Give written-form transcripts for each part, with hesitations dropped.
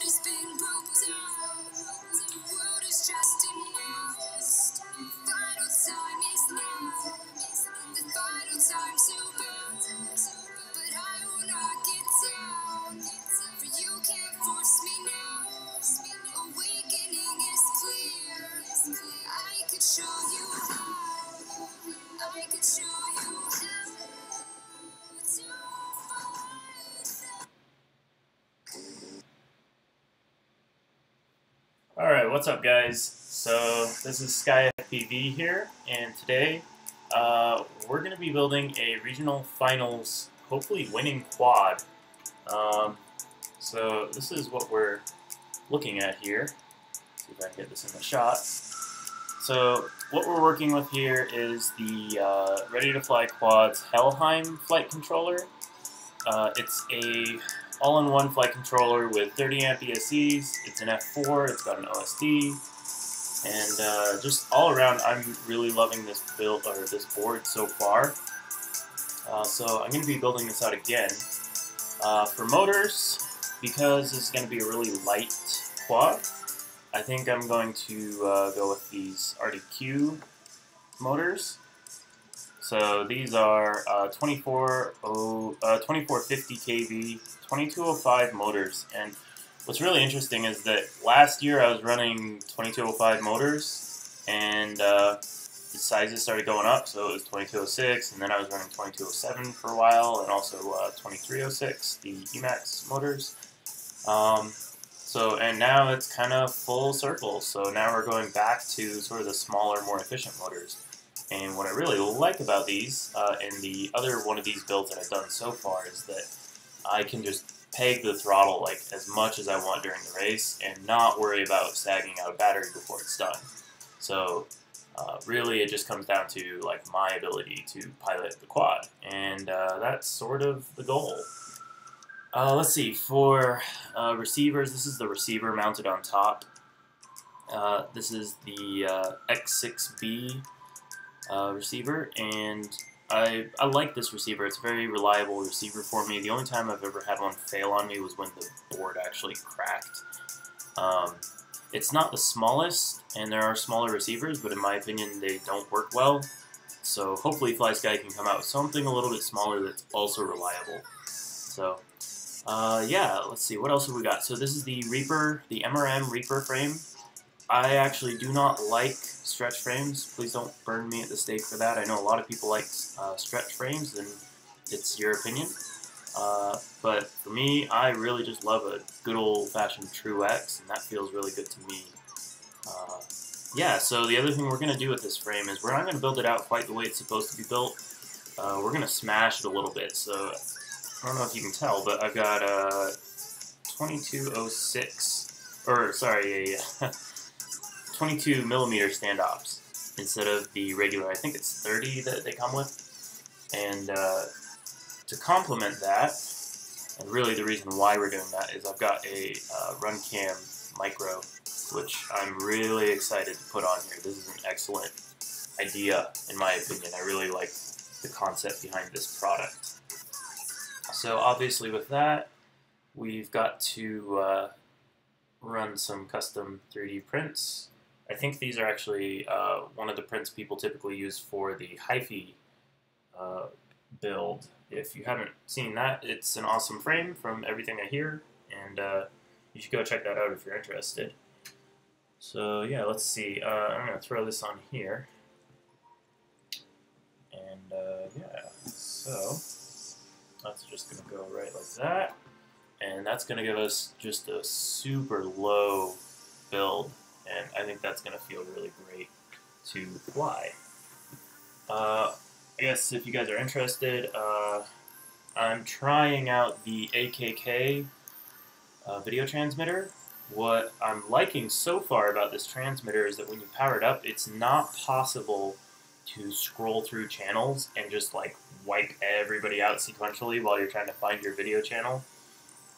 has been broke down. The world is just announced. Final time is now. The final time to bound. But I will not get down. For you can't force me now. Awakening is clear. I could show you how. I could show you how to fight. Alright, what's up guys? So this is Sky FPV here, and today we're going to be building a regional finals, hopefully winning quad. So this is what we're looking at here. See if I can get this in the shot. So what we're working with here is the Ready to Fly Quad's Helheim flight controller. It's a all-in-one flight controller with 30 amp ESCs. It's an F4, it's got an OSD, and just all around I'm really loving this build, or this board so far. So I'm going to be building this out again. For motors, because this is going to be a really light quad, I think I'm going to go with these RDQ motors. So these are 2450 kV, 2205 motors, and what's really interesting is that last year I was running 2205 motors, and the sizes started going up, so it was 2206, and then I was running 2207 for a while, and also 2306, the Emax motors. And now it's kind of full circle, so now we're going back to sort of the smaller, more efficient motors. And what I really like about these, and the other one of these builds that I've done so far, is that I can just peg the throttle like as much as I want during the race and not worry about sagging out a battery before it's done. So really it just comes down to like my ability to pilot the quad, and that's sort of the goal. Let's see, for receivers, this is the receiver mounted on top. This is the X6B receiver, and I like this receiver. It's a very reliable receiver for me. The only time I've ever had one fail on me was when the board actually cracked. It's not the smallest, and there are smaller receivers, but in my opinion they don't work well. So hopefully FlySky can come out with something a little bit smaller that's also reliable. So yeah, let's see, what else have we got? So this is the Reaper, the MRM Reaper frame. I actually do not like stretch frames. Please don't burn me at the stake for that. I know a lot of people like stretch frames, and it's your opinion. But for me, I really just love a good old-fashioned True X, and that feels really good to me. Yeah, so the other thing we're going to do with this frame is we're not going to build it out quite the way it's supposed to be built. We're going to smash it a little bit. So I don't know if you can tell, but I've got 2206, or sorry, 22 millimeter standoffs instead of the regular, I think it's 30 that they come with. And to complement that, and really the reason why we're doing that, is I've got a RunCam Micro, which I'm really excited to put on here. This is an excellent idea, in my opinion. I really like the concept behind this product. So obviously with that, we've got to run some custom 3D prints. I think these are actually one of the prints people typically use for the HiFi build. If you haven't seen that, it's an awesome frame from everything I hear, and you should go check that out if you're interested. So yeah, let's see. I'm going to throw this on here. And yeah, so that's just going to go right like that. And that's going to give us just a super low build, and I think that's going to feel really great to fly. I guess if you guys are interested, I'm trying out the AKK video transmitter. What I'm liking so far about this transmitter is that when you power it up, it's not possible to scroll through channels and just like wipe everybody out sequentially while you're trying to find your video channel.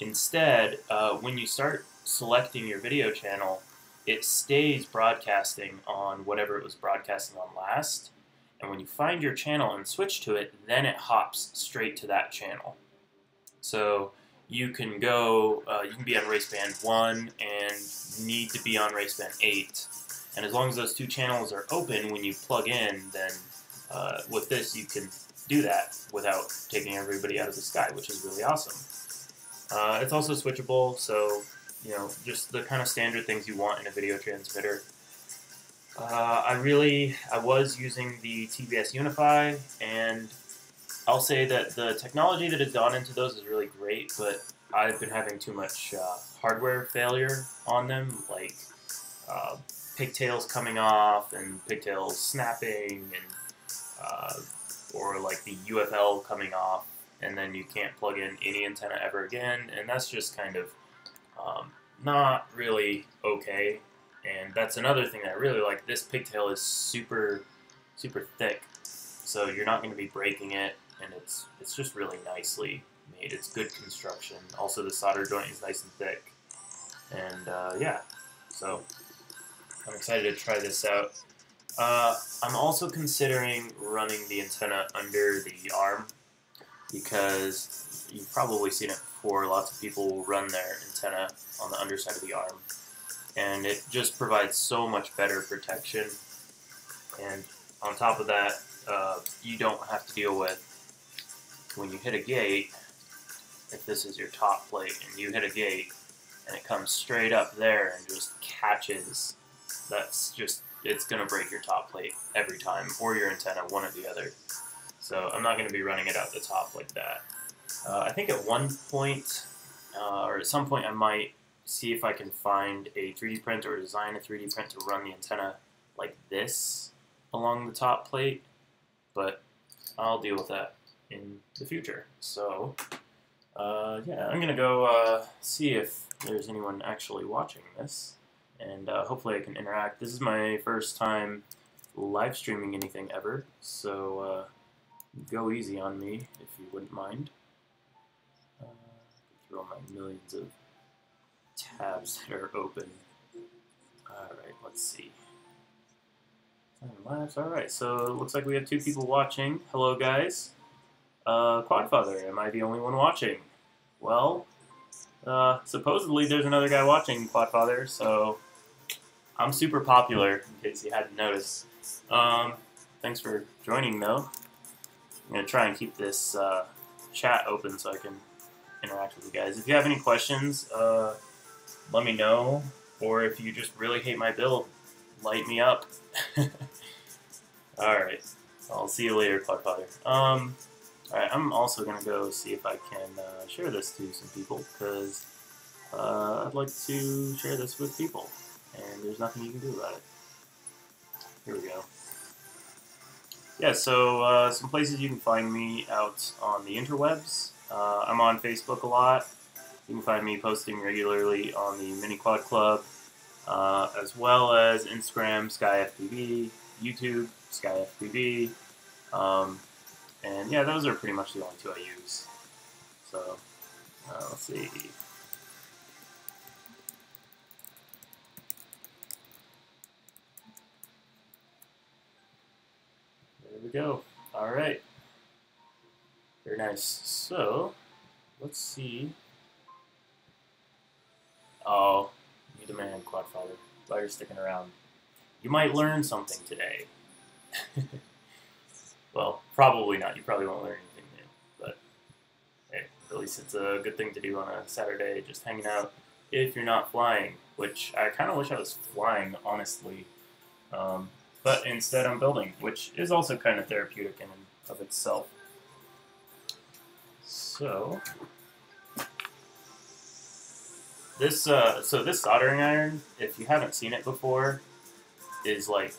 Instead, when you start selecting your video channel, it stays broadcasting on whatever it was broadcasting on last. And when you find your channel and switch to it, then it hops straight to that channel. So you can go, you can be on race band 1 and need to be on race band 8. And as long as those two channels are open when you plug in, then with this you can do that without taking everybody out of the sky, which is really awesome. It's also switchable, so just the kind of standard things you want in a video transmitter. I was using the TBS Unify, and I'll say that the technology that has gone into those is really great, but I've been having too much hardware failure on them, like pigtails coming off and pigtails snapping, and or like the UFL coming off, and then you can't plug in any antenna ever again, and that's just kind of not really okay. And that's another thing that I really like. This pigtail is super, super thick, so you're not going to be breaking it, and it's just really nicely made. It's good construction. Also, the solder joint is nice and thick, and yeah, so I'm excited to try this out. I'm also considering running the antenna under the arm, because you've probably seen it before. Lots of people will run their antenna on the underside of the arm, and it just provides so much better protection. And on top of that, you don't have to deal with, when you hit a gate, if this is your top plate and you hit a gate and it comes straight up there and just catches, it's going to break your top plate every time, or your antenna, one or the other. So I'm not going to be running it out the top like that. I think at one point, or at some point, I might see if I can find a 3D print or design a 3D print to run the antenna like this along the top plate, but I'll deal with that in the future. So yeah, I'm going to go see if there's anyone actually watching this, and hopefully I can interact. This is my first time live streaming anything ever, so go easy on me if you wouldn't mind. Through all my millions of tabs that are open. Alright, let's see. Alright, so it looks like we have 2 people watching. Hello, guys. Quadfather, am I the only one watching? Well, supposedly there's another guy watching, Quadfather, so I'm super popular, in case you hadn't noticed. Thanks for joining, though. I'm going to try and keep this chat open so I can interact with you guys. If you have any questions, let me know, or if you just really hate my build, light me up. Alright, I'll see you later, Quadfather. Alright, I'm also going to go see if I can share this to some people, because I'd like to share this with people, and there's nothing you can do about it. Here we go. Yeah, so some places you can find me out on the interwebs. I'm on Facebook a lot. You can find me posting regularly on the Mini Quad Club, as well as Instagram, SkyFPV, YouTube, SkyFPV, and yeah, those are pretty much the only 2 I use. So, let's see. There we go. Alright. Very nice. So, let's see. Oh, you demand, Quadfather. Glad you're sticking around. You might learn something today. Well, probably not. You probably won't learn anything new. But, hey, at least it's a good thing to do on a Saturday, just hanging out if you're not flying, which I kind of wish I was flying, honestly. But instead I'm building, which is also kind of therapeutic in and of itself. So this soldering iron, if you haven't seen it before, is like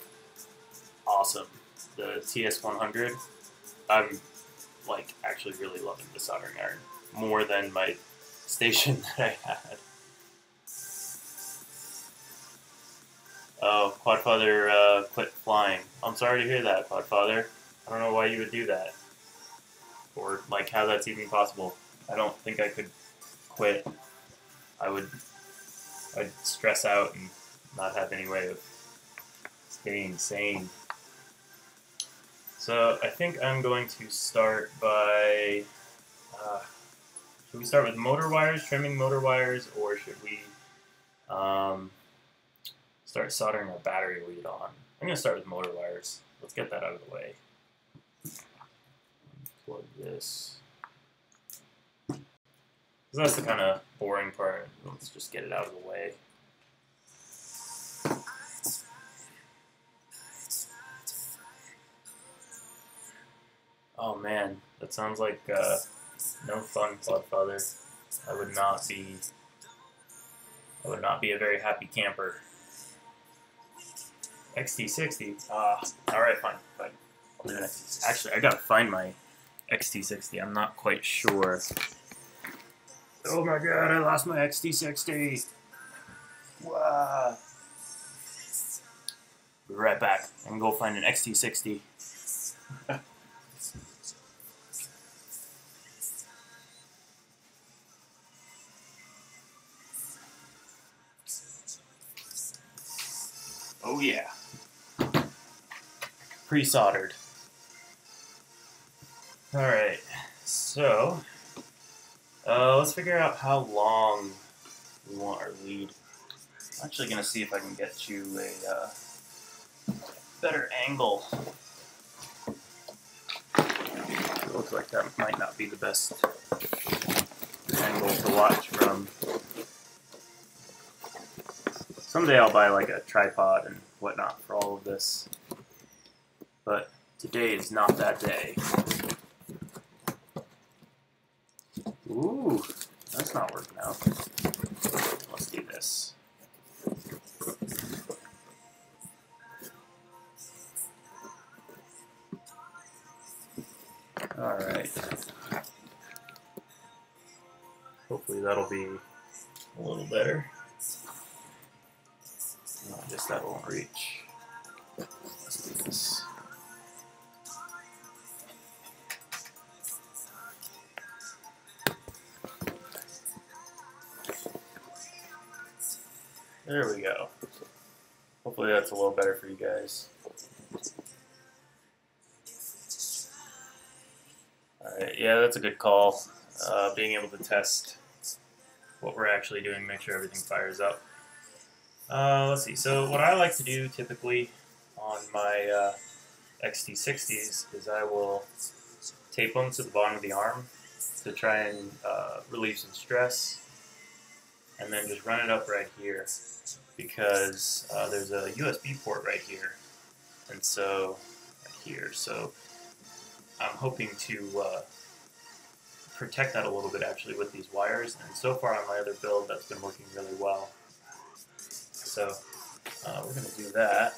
awesome. The TS100, I'm like actually really loving the soldering iron more than my station that I had. Oh, Quadfather quit flying. I'm sorry to hear that, Quadfather. I don't know why you would do that, or like how that's even possible. I don't think I could quit. I'd stress out and not have any way of staying sane. So I think I'm going to start by Should we start with motor wires, trimming motor wires, or should we start soldering our battery lead on? I'm going to start with motor wires. Let's get that out of the way. Plug this. Because that's the kind of boring part. Let's just get it out of the way. Oh man, that sounds like no fun, Cloudfather. I would not be a very happy camper. XT60. Alright, fine. I'll do an XT60. Actually, I gotta find my XT60. I'm not quite sure. Oh my god, I lost my XT60. Wow. Be right back. I'm gonna go find an XT60. Oh yeah. Pre-soldered. Alright, so let's figure out how long we want our lead. I'm actually going to see if I can get you a better angle. It looks like that might not be the best angle to watch from. Someday I'll buy like a tripod and whatnot for all of this, but today is not that day. Ooh, that's not working out. Let's do this. Alright. Hopefully that'll be a little better. No, I guess that won't reach. Let's do this. There we go. Hopefully that's a little better for you guys. Alright, yeah, that's a good call. Being able to test what we're actually doing, make sure everything fires up. Let's see, so what I like to do typically on my XT60s is I will tape them to the bottom of the arm to try and relieve some stress, and then just run it up right here because there's a USB port right here, and so right here, so I'm hoping to protect that a little bit actually with these wires, and so far on my other build that's been working really well. So we're going to do that,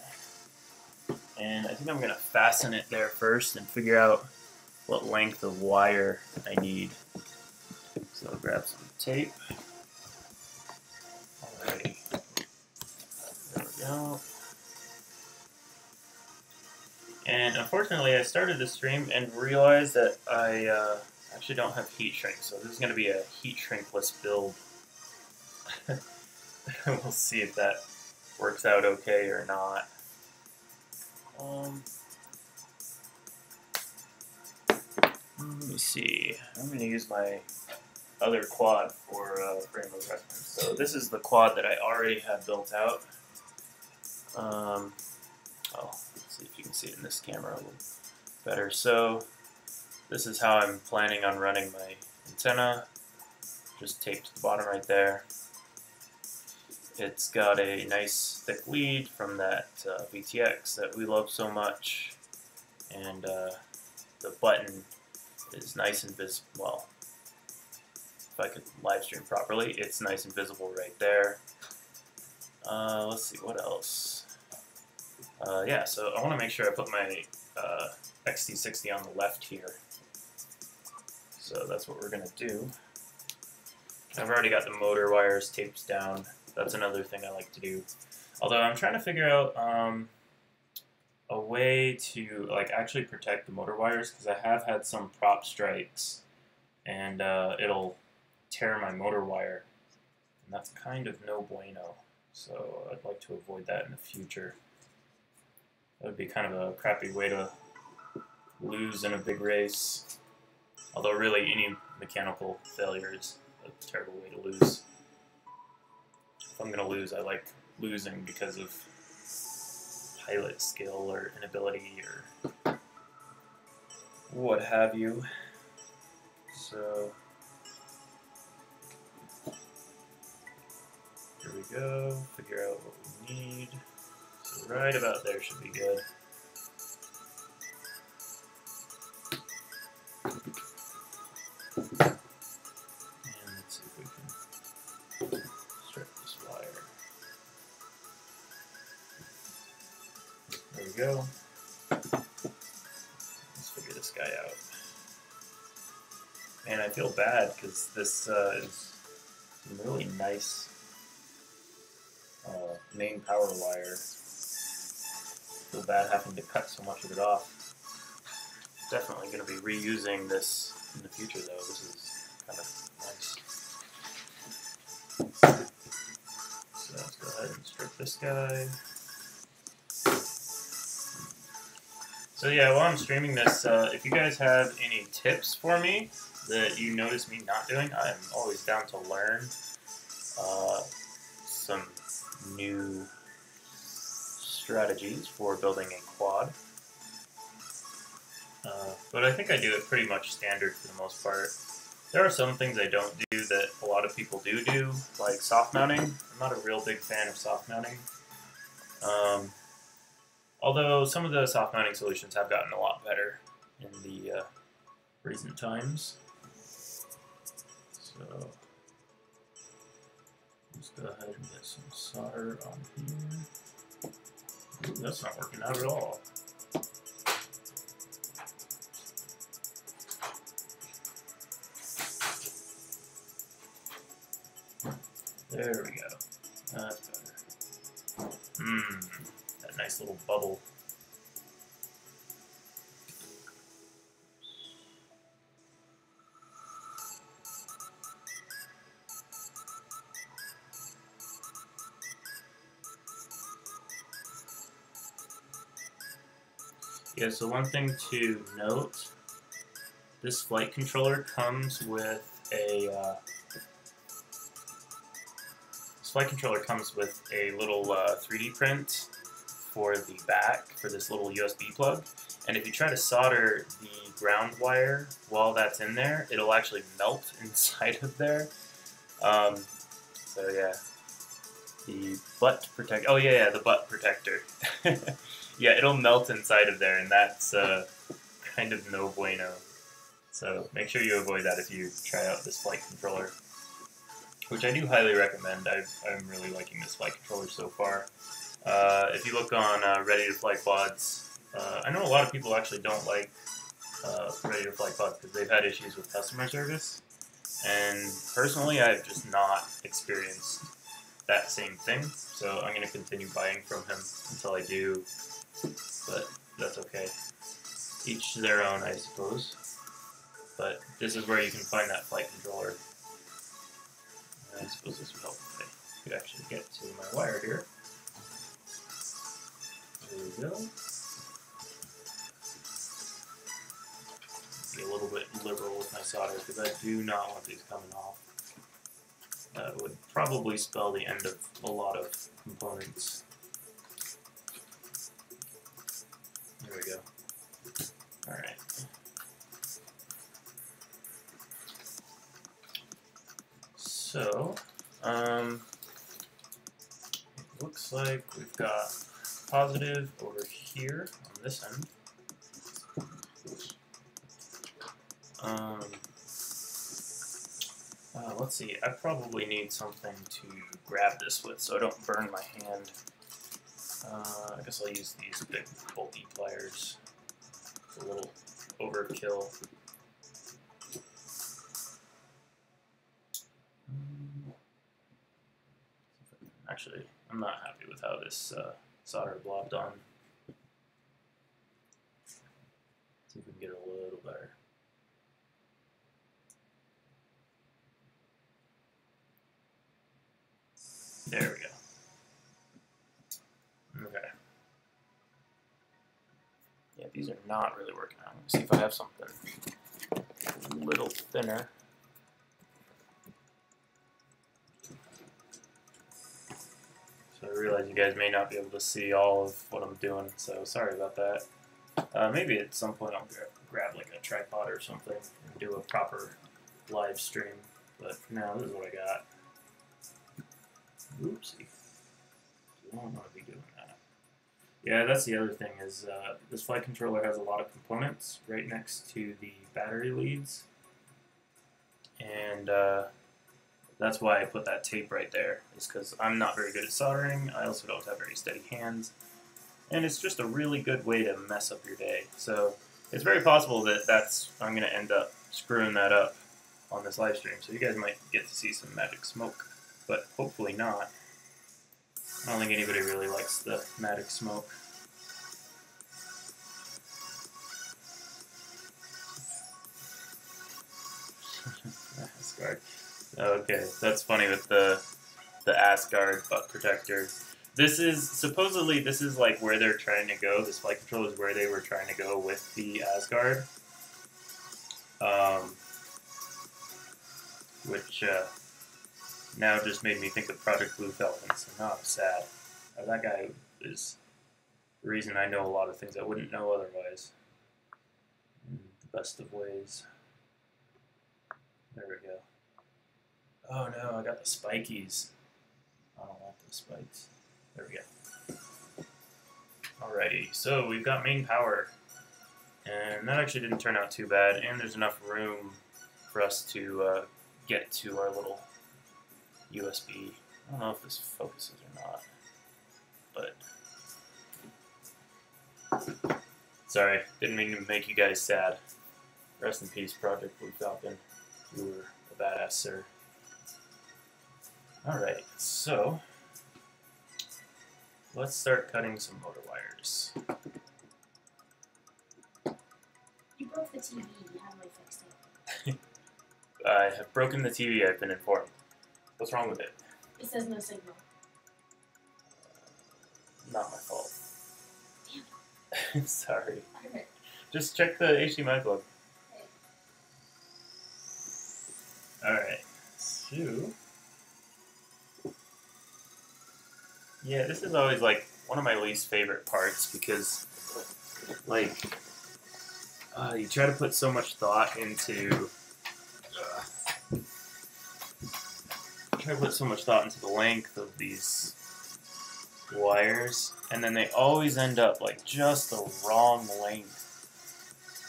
and I think I'm going to fasten it there first and figure out what length of wire I need. So I'll grab some tape. Alrighty, there we go. And unfortunately I started the stream and realized that I actually don't have heat shrink, so this is going to be a heat shrinkless build. We'll see if that works out okay or not. Let me see. I'm going to use my other quad for frame of reference. So this is the quad that I already have built out. Let's see if you can see it in this camera a little better. So this is how I'm planning on running my antenna. Just taped to the bottom right there. It's got a nice thick lead from that VTX that we love so much, and the button is nice and visible. Well, if I could live stream properly, it's nice and visible right there. Let's see, what else? Yeah, so I want to make sure I put my XT60 on the left here. So that's what we're going to do. I've already got the motor wires taped down. That's another thing I like to do. Although I'm trying to figure out a way to actually protect the motor wires, because I have had some prop strikes and it'll tear my motor wire, and that's kind of no bueno. So I'd like to avoid that in the future. That would be kind of a crappy way to lose in a big race. Although really mechanical failure is a terrible way to lose. If I'm going to lose, I like losing because of pilot skill or inability or what have you. So here we go, figure out what we need. So right about there should be good. And let's see if we can strip this wire. There we go. Let's figure this guy out. And I feel bad because this is some really nice main power wire. Feel bad having to cut so much of it off. Definitely going to be reusing this in the future though. This is kind of nice. So let's go ahead and strip this guy. So yeah, while I'm streaming this, if you guys have any tips for me that you notice me not doing, I'm always down to learn some new strategies for building a quad. But I think I do it pretty much standard for the most part. There are some things I don't do that a lot of people do, like soft mounting. I'm not a real big fan of soft mounting. Although some of the soft mounting solutions have gotten a lot better in the recent times. So let's go ahead and get some solder on here. Ooh, that's not working out at all. There we go. That's better. That nice little bubble. Yeah, so one thing to note, this flight controller comes with a little 3D print for the back for this little USB plug. And if you try to solder the ground wire while that's in there, it'll actually melt inside of there. So yeah, the butt protector. Oh yeah, the butt protector. Yeah, it'll melt inside of there, and that's kind of no bueno. So make sure you avoid that if you try out this flight controller, which I do highly recommend. I'm really liking this flight controller so far. If you look on Ready to Fly Quads, I know a lot of people actually don't like Ready to Fly Quads because they've had issues with customer service. And personally, I've just not experienced that same thing. So I'm going to continue buying from him until I do. But that's okay. Each to their own, I suppose. But this is where you can find that flight controller. And I suppose this would help if I could actually get to my wire here. There we go. Be a little bit liberal with my solder because I do not want these coming off. That would probably spell the end of a lot of components. There we go. Alright. So, it looks like we've got positive over here on this end. Let's see, I probably need something to grab this with so I don't burn my hand. I guess I'll use these big bulky pliers. It's a little overkill. Actually, I'm not happy with how this solder blobbed on. See if we can get it a little better. There we go. Okay. Yeah, these are not really working out. Let's see if I have something a little thinner. So I realize you guys may not be able to see all of what I'm doing, so sorry about that. Maybe at some point I'll grab like a tripod or something and do a proper live stream. But for now, this is what I got. Oopsie. You don't want to be doing that. Yeah, that's the other thing is this flight controller has a lot of components right next to the battery leads. And that's why I put that tape right there, is because I'm not very good at soldering. I also don't have very steady hands. And it's just a really good way to mess up your day. So it's very possible that I'm going to end up screwing that up on this live stream. So you guys might get to see some magic smoke, but hopefully not. I don't think anybody really likes the magic smoke. Asgard. Okay, that's funny with the Asgard butt protector. This is like where they're trying to go. This flight controller is where they were trying to go with the Asgard. Which now just made me think of Project Blue Falcon, so now I'm sad. That guy is the reason I know a lot of things I wouldn't know otherwise. In the best of ways. There we go. Oh no, I got the spikies. I don't want the spikes. There we go. Alrighty, so we've got main power. And that actually didn't turn out too bad, and there's enough room for us to get to our little USB. I don't know if this focuses or not, but sorry, didn't mean to make you guys sad. Rest in peace, Project Blue Falcon. You were a badass, sir. Alright, so let's start cutting some motor wires. You broke the TV. How do I fix it? I have broken the TV, I've been informed. What's wrong with it? It says no signal. Not my fault. Damn. Sorry. Okay. Just check the HDMI plug. Alright. So yeah, this is always like one of my least favorite parts because like you try to put so much thought into the length of these wires, and then they always end up like just the wrong length.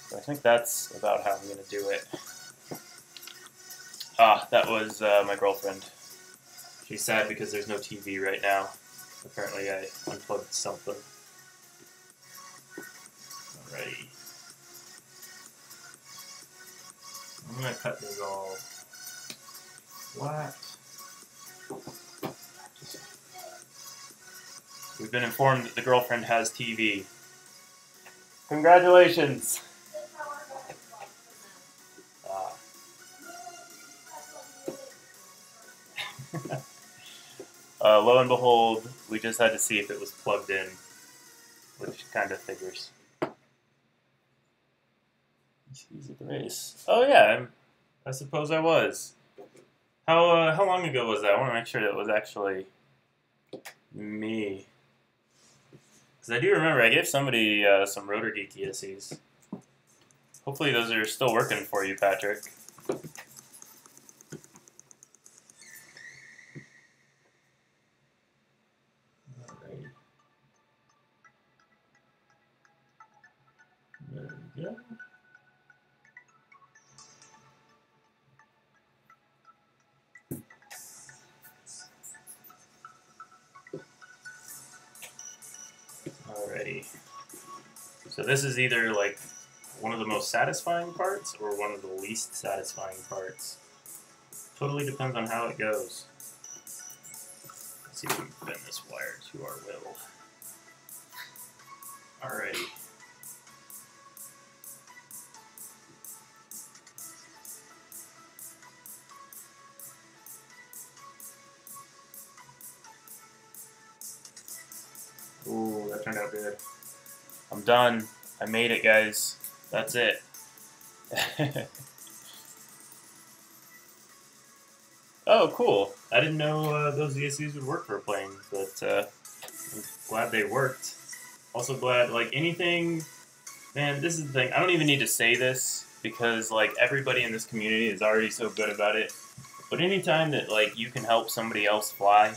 So I think that's about how I'm going to do it. That was my girlfriend. She's sad because there's no TV right now. Apparently I unplugged something. Alrighty. I'm going to cut these all flat. We've been informed that the girlfriend has TV. Congratulations! Lo and behold, we just had to see if it was plugged in, which kind of figures. Easy at the race. Oh yeah, I suppose I was. How long ago was that? I want to make sure that it was actually me. Because I do remember I gave somebody some Rotor Geek ESCs. Hopefully those are still working for you, Patrick. Alrighty. There we go. Alrighty. So this is either like one of the most satisfying parts or one of the least satisfying parts. Totally depends on how it goes. Let's see if we can bend this wire to our will. Alrighty. Ooh, that turned out good. I'm done. I made it, guys. That's it. Oh, cool. I didn't know those ESCs would work for playing but I'm glad they worked. Also glad, like, anything, man, this is the thing, I don't even need to say this, because, like, everybody in this community is already so good about it, but anytime that, like, you can help somebody else fly,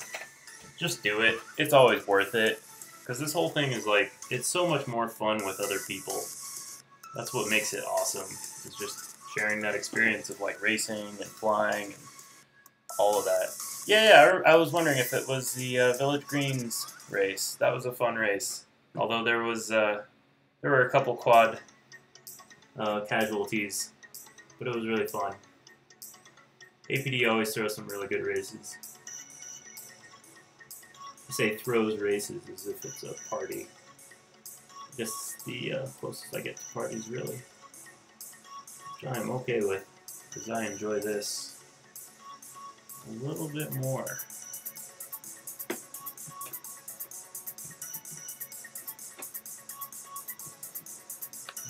just do it. It's always worth it, because this whole thing is, like, it's so much more fun with other people. That's what makes it awesome, is just sharing that experience of, like, racing and flying and all of that. Yeah, I was wondering if it was the Village Greens race. That was a fun race. Although there were a couple quad casualties, but it was really fun. APD always throws some really good races. I say throws races as if it's a party. Just the closest I get to parties, really. Which I am okay with, because I enjoy this a little bit more.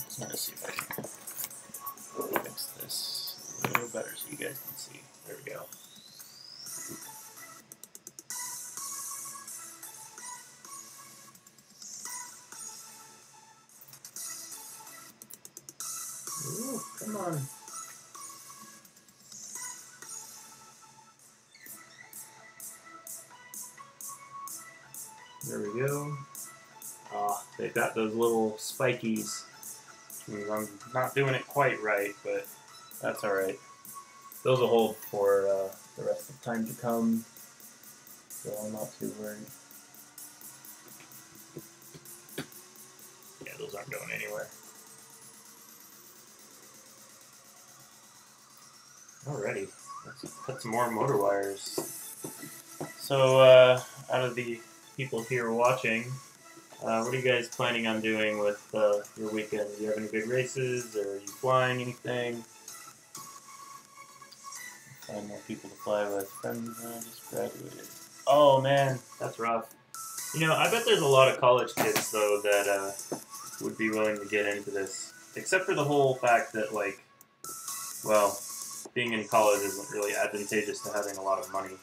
Just want to see if I can fix this a little better so you guys can see. There we go. Ooh, come on. There we go. They've got those little spikies. I'm not doing it quite right, but that's alright. Those will hold for the rest of the time to come, so I'm not too worried. Yeah, those aren't going anywhere. Alrighty, let's put some more motor wires. So, out of the people here watching, what are you guys planning on doing with your weekend? Do you have any big races, or are you flying anything? Find more people to fly with. Friends just graduated. Oh man, that's rough. You know, I bet there's a lot of college kids, though, that would be willing to get into this. Except for the whole fact that, like, well, being in college isn't really advantageous to having a lot of money.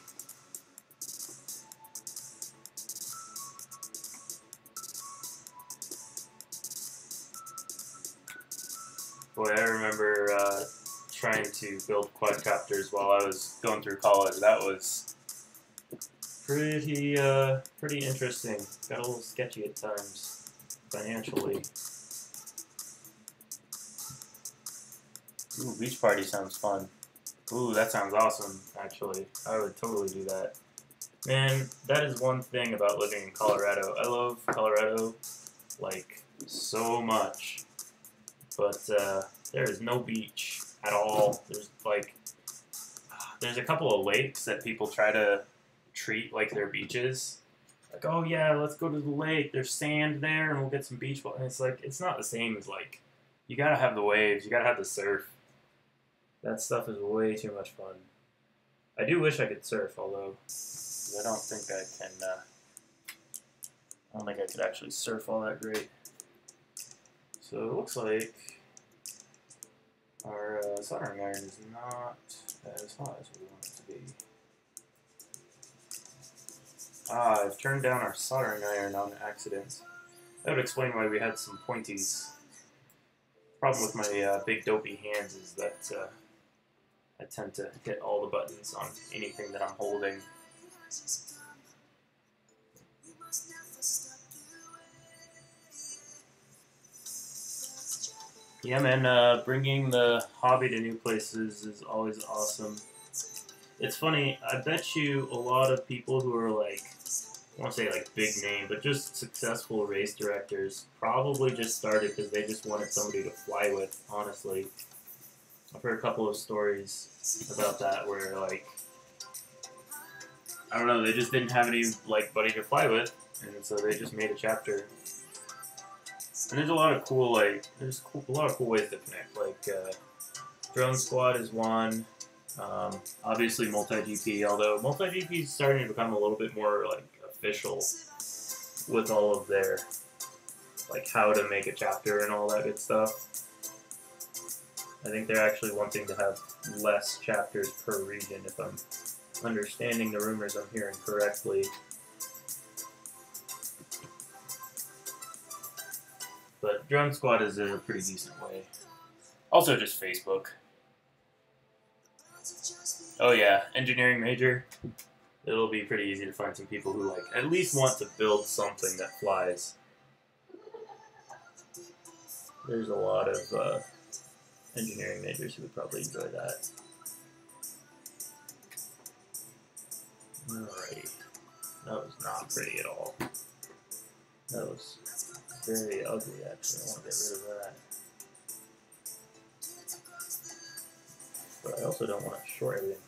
Boy, I remember trying to build quadcopters while I was going through college. That was pretty interesting. Got a little sketchy at times, financially. Ooh, beach party sounds fun. Ooh, that sounds awesome, actually. I would totally do that. Man, that is one thing about living in Colorado. I love Colorado, like, so much. But there is no beach at all. There's a couple of lakes that people try to treat like they're beaches. Like, oh yeah, let's go to the lake. There's sand there, and we'll get some beach ball. And it's like, it's not the same as, like, you gotta have the waves, you gotta have the surf. That stuff is way too much fun. I do wish I could surf, although I don't think I can. I don't think I could actually surf all that great. So it looks like our soldering iron is not as hot as we want it to be. I've turned down our soldering iron on accident. That would explain why we had some pointies. The problem with my big dopey hands is that I tend to hit all the buttons on anything that I'm holding. Yeah, man, bringing the hobby to new places is always awesome. It's funny, I bet you a lot of people who are, like, I won't say, like, big name, but just successful race directors probably just started because they just wanted somebody to fly with, honestly. I've heard a couple of stories about that where, like, I don't know, they just didn't have any, like, buddy to fly with, and so they just made a chapter. And there's a lot of cool, like, a lot of cool ways to connect. Like, Drone Squad is one. Obviously MultiGP, although MultiGP is starting to become a little bit more, like, official with all of their, like, how to make a chapter and all that good stuff. I think they're actually wanting to have less chapters per region, if I'm understanding the rumors I'm hearing correctly. But Drone Squad is a pretty decent way. Also, just Facebook. Oh yeah, engineering major. It'll be pretty easy to find some people who like at least want to build something that flies. There's a lot of engineering majors who would probably enjoy that. Alrighty. That was not pretty at all. That was very ugly, actually. I want to get rid of that. But I also don't want to short everything.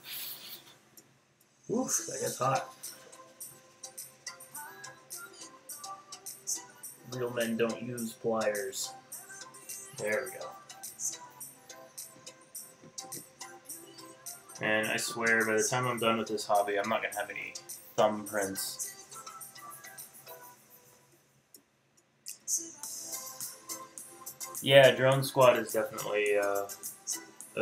Oof, that gets hot. Real men don't use pliers. There we go. And I swear, by the time I'm done with this hobby, I'm not going to have any thumbprints. Yeah, Drone Squad is definitely a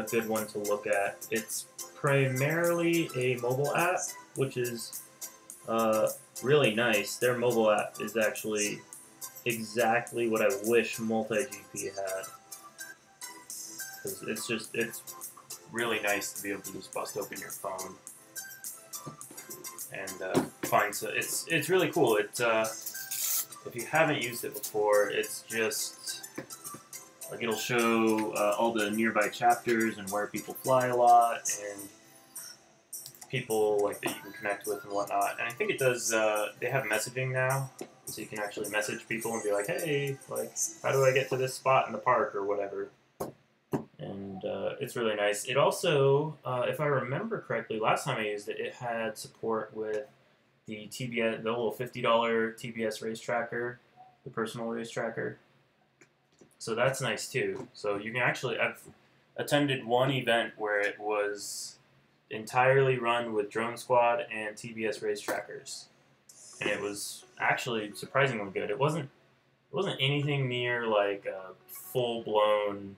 good one to look at. It's primarily a mobile app, which is really nice. Their mobile app is actually exactly what I wish MultiGP had. Because it's really nice to be able to just bust open your phone and find. So it's really cool. If you haven't used it before, it's just like it'll show all the nearby chapters and where people fly a lot and people like that you can connect with and whatnot. And I think it does. They have messaging now, so you can actually message people and be like, "Hey, like, how do I get to this spot in the park or whatever?" And it's really nice. It also, if I remember correctly, last time I used it, it had support with the TBS, the little $50 TBS race tracker, the personal race tracker. So that's nice too. So you can actually, I've attended one event where it was entirely run with Drone Squad and TBS race trackers, and it was actually surprisingly good. It wasn't anything near like a full blown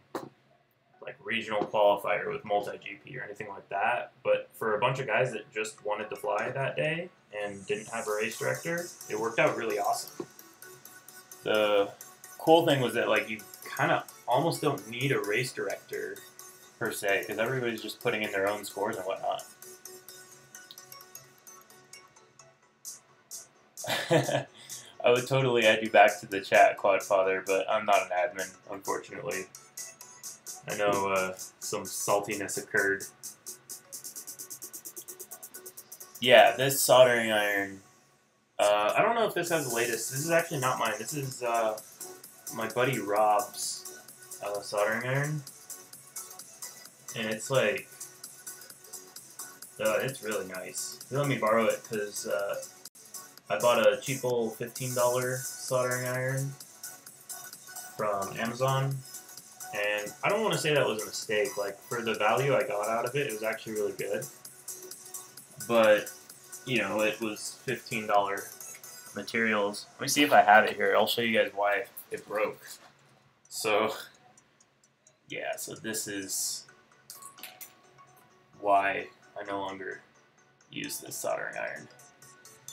like regional qualifier with MultiGP or anything like that, but for a bunch of guys that just wanted to fly that day and didn't have a race director, it worked out really awesome. The cool thing was that like you kind of almost don't need a race director per se, because everybody's just putting in their own scores and whatnot. I would totally add you back to the chat, Quadfather, but I'm not an admin, unfortunately. I know some saltiness occurred. Yeah, this soldering iron. I don't know if this has the latest. This is actually not mine. This is my buddy Rob's soldering iron. And it's like, it's really nice. He let me borrow it because I bought a cheap old $15 soldering iron from Amazon. And I don't want to say that was a mistake. Like, for the value I got out of it, it was actually really good. But, you know, it was $15 materials. Let me see if I have it here. I'll show you guys why it broke. So, yeah, so this is why I no longer use this soldering iron.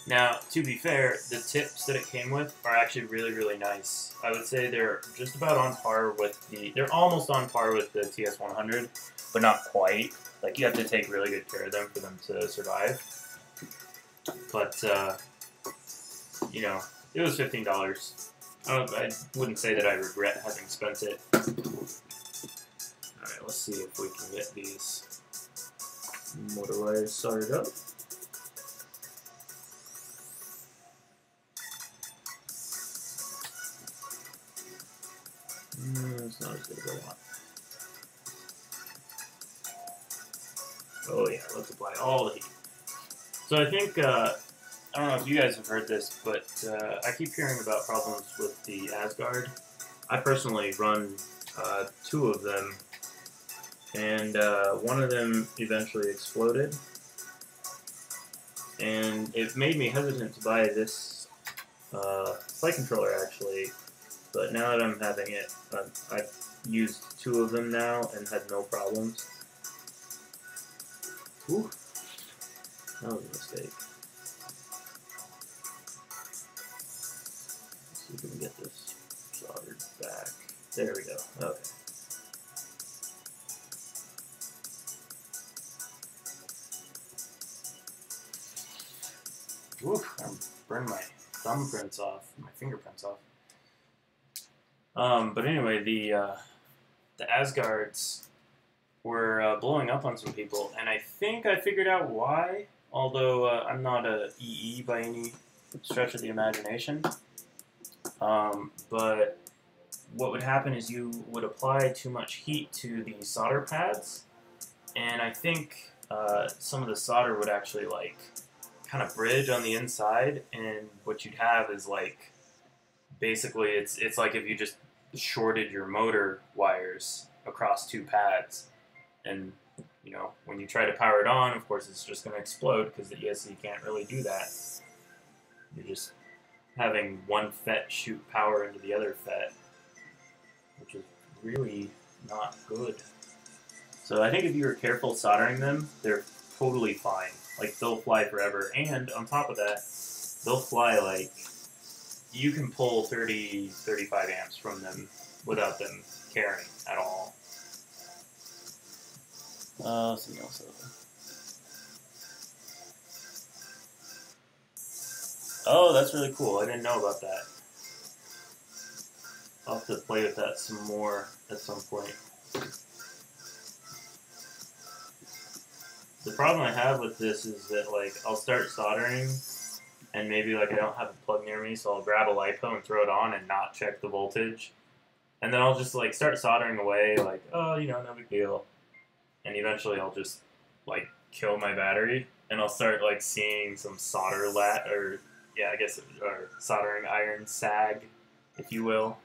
Now, to be fair, the tips that it came with are actually really, really nice. I would say they're just about on par with they're almost on par with the TS100, but not quite. Like, you have to take really good care of them for them to survive. But, you know, it was $15. I wouldn't say that I regret having spent it. Alright, let's see if we can get these motor wires soldered up. It's not as good as I want. Oh yeah, let's apply all the heat. So I think, I don't know if you guys have heard this, but I keep hearing about problems with the Asgard. I personally run 2 of them, and one of them eventually exploded. And it made me hesitant to buy this flight controller, actually. But now that I'm having it, I've used 2 of them now and had no problems. Ooh, that was a mistake. Let's see if we can get this soldered back. There we go. Okay. Oof, I burned my thumbprints off, my fingerprints off. But anyway, the Asgards were blowing up on some people, and I think I figured out why. Although I'm not a EE by any stretch of the imagination. But what would happen is you would apply too much heat to the solder pads, and I think some of the solder would actually like kind of bridge on the inside, and what you'd have is like basically it's like if you just shorted your motor wires across two pads, and you know when you try to power it on, of course it's just going to explode because the ESC can't really do that. You're just having one FET shoot power into the other FET, which is really not good. So I think if you were careful soldering them, they're totally fine. Like, they'll fly forever, and on top of that, they'll fly like, you can pull 30, 35 amps from them without them caring at all. Something else over. Oh, that's really cool. I didn't know about that. I'll have to play with that some more at some point. The problem I have with this is that, like, I'll start soldering, and maybe, like, I don't have a plug near me, so I'll grab a LiPo and throw it on and not check the voltage. And then I'll just, like, start soldering away, like, oh, you know, no big deal. And eventually I'll just, like, kill my battery, and I'll start, like, seeing some solder or soldering iron sag, if you will.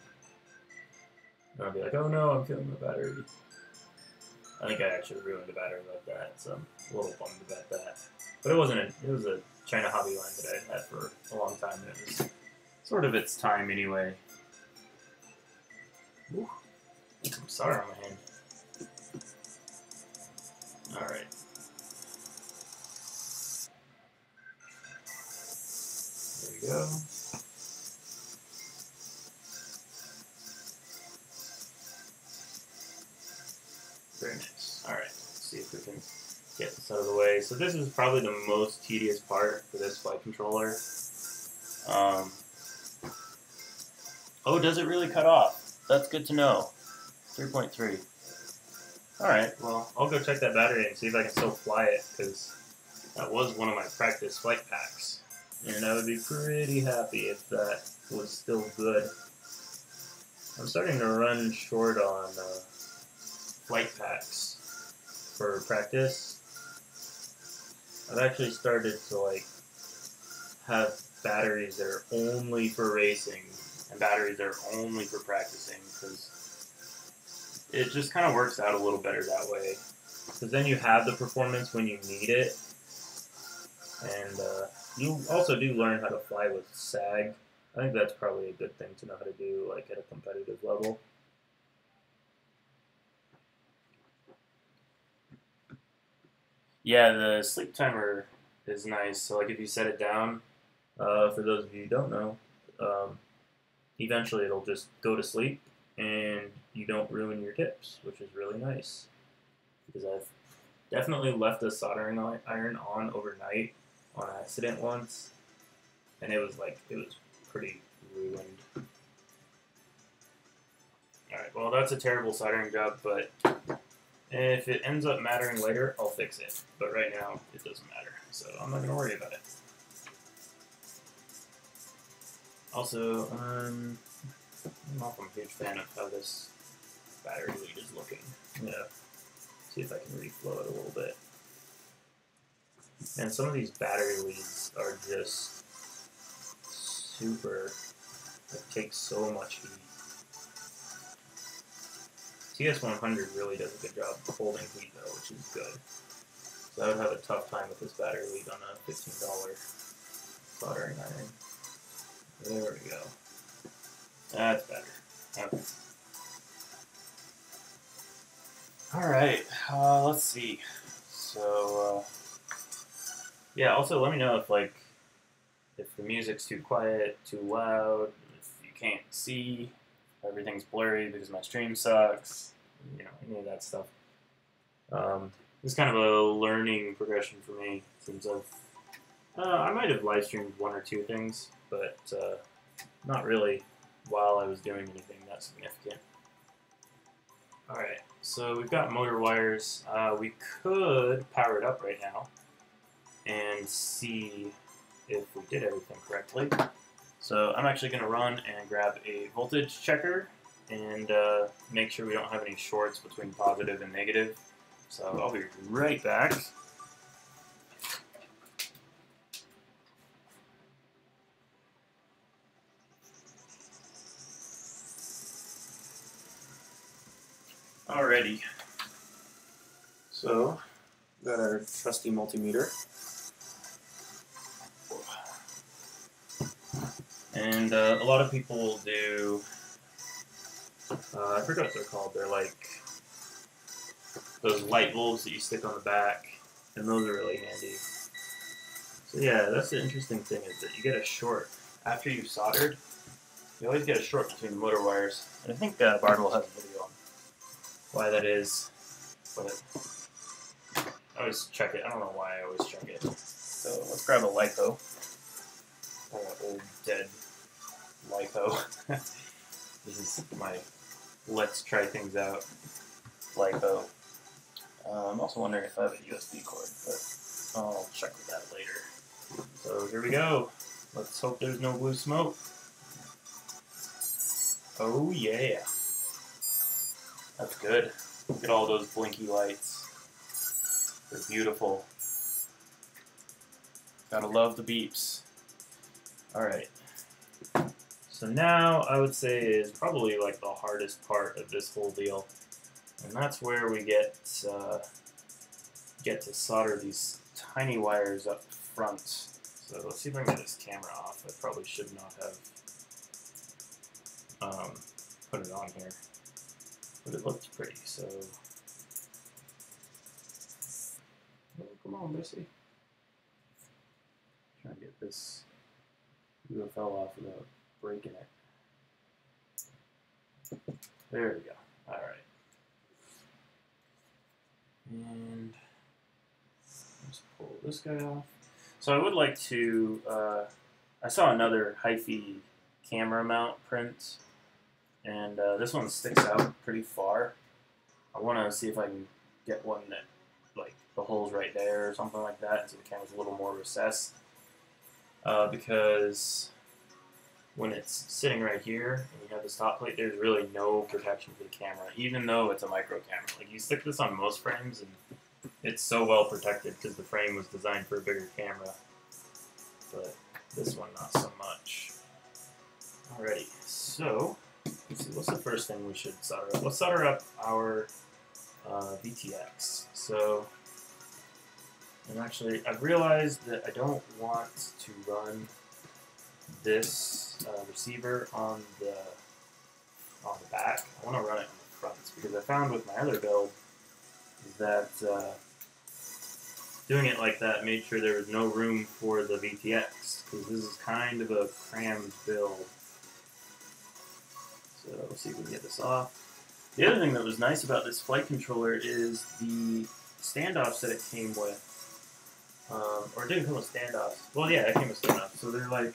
And I'll be like, oh no, I'm killing my battery. I think I actually ruined the battery like that, so I'm a little bummed about that. But it was a China hobby line that I had for a long time, and it was sort of its time anyway. Ooh, some solder on my hand. Alright. There we go. Very nice. Alright, let's see if we can get this out of the way. So this is probably the most tedious part for this flight controller. Oh, does it really cut off? That's good to know. 3.3. Alright, well, I'll go check that battery and see if I can still fly it, because that was one of my practice flight packs. And I would be pretty happy if that was still good. I'm starting to run short on flight packs for practice. I've actually started to like have batteries that are only for racing and batteries that are only for practicing, because it just kind of works out a little better that way. Because then you have the performance when you need it, and you also do learn how to fly with sag. I think that's probably a good thing to know how to do, like at a competitive level. Yeah, the sleep timer is nice. So, like, if you set it down, for those of you who don't know, eventually it'll just go to sleep, and you don't ruin your tips, which is really nice. Because I've definitely left a soldering iron on overnight on accident once, and it was pretty ruined. Alright, well, that's a terrible soldering job, but if it ends up mattering later, I'll fix it. But right now, it doesn't matter, so I'm not going to worry about it. Also, I don't know if I'm a huge fan of how this battery lead is looking. I'm going to see if I can reflow it a little bit. And some of these battery leads are just super, it takes so much heat. TS100 really does a good job of holding heat though, which is good. So I would have a tough time with this battery lead on a $15 soldering iron. There we go. That's better. Okay. Alright, let's see. So, yeah, also let me know if the music's too quiet, too loud, if you can't see, everything's blurry because my stream sucks, you know, any of that stuff. It's kind of a learning progression for me since I might have live streamed one or two things, but not really while I was doing anything that significant. Alright, so we've got motor wires. We could power it up right now and see if we did everything correctly. So I'm actually going to run and grab a voltage checker and make sure we don't have any shorts between positive and negative. So I'll be right back. Alrighty. So, got our trusty multimeter. And a lot of people will do, I forget what they're called, they're like those light bulbs that you stick on the back, and those are really handy. So yeah, that's the interesting thing is that you get a short. After you've soldered, you always get a short between the motor wires. And I think Bart will have a video on why that is, but I always check it. I don't know why I always check it. So let's grab a LiPo. Old dead LiPo. This is my let's try things out LiPo. I'm also wondering if I have a USB cord, but I'll check with that later. So here we go. Let's hope there's no blue smoke. Oh yeah. That's good. Look at all those blinky lights. They're beautiful. Gotta love the beeps. Alright. So now I would say is probably like the hardest part of this whole deal. And that's where we get to solder these tiny wires up front. So let's see if I can get this camera off. I probably should not have put it on here. But it looks pretty, so... Oh, come on, Missy. Try and get this UFL off without breaking it. There we go. Alright. And let's pull this guy off. So I would like to, I saw another HiFi camera mount print, and this one sticks out pretty far. I want to see if I can get one that, like, the hole's right there or something like that, so the camera's a little more recessed. Because when it's sitting right here and you have the stop plate, there's really no protection for the camera, even though it's a micro camera. Like, you stick this on most frames and it's so well protected because the frame was designed for a bigger camera. But this one, not so much. Alrighty, so let's see, what's the first thing we should solder up? Let's solder up our VTX. So, and actually, I've realized that I don't want to run this receiver on the back. I want to run it on the front because I found with my other build that doing it like that made sure there was no room for the VTX because this is kind of a crammed build. So let's see if we can get this off. The other thing that was nice about this flight controller is the standoffs that it came with. Or it didn't come with standoffs. Well, yeah, it came with standoffs. So they're like,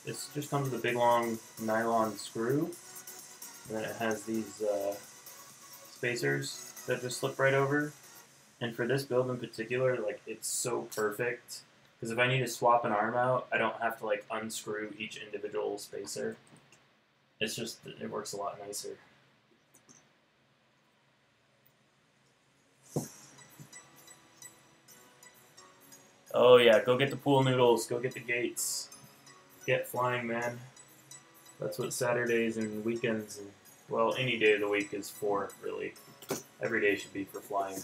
this just comes with a big long nylon screw. And then it has these spacers that just slip right over. And for this build in particular, like, it's so perfect. Because if I need to swap an arm out, I don't have to, like, unscrew each individual spacer. It's just, it works a lot nicer. Oh yeah, go get the pool noodles, go get the gates. Get flying, man. That's what Saturdays and weekends and, well, any day of the week is for, really. Every day should be for flying.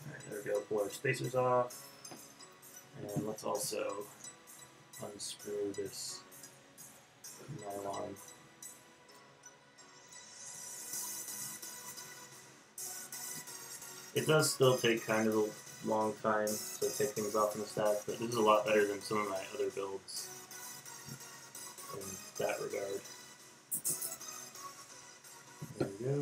Alright, there we go, pull our spacers off. And let's also unscrew this nylon. It does still take kind of a long time to take things off in the stack, but this is a lot better than some of my other builds. in that regard. There we go.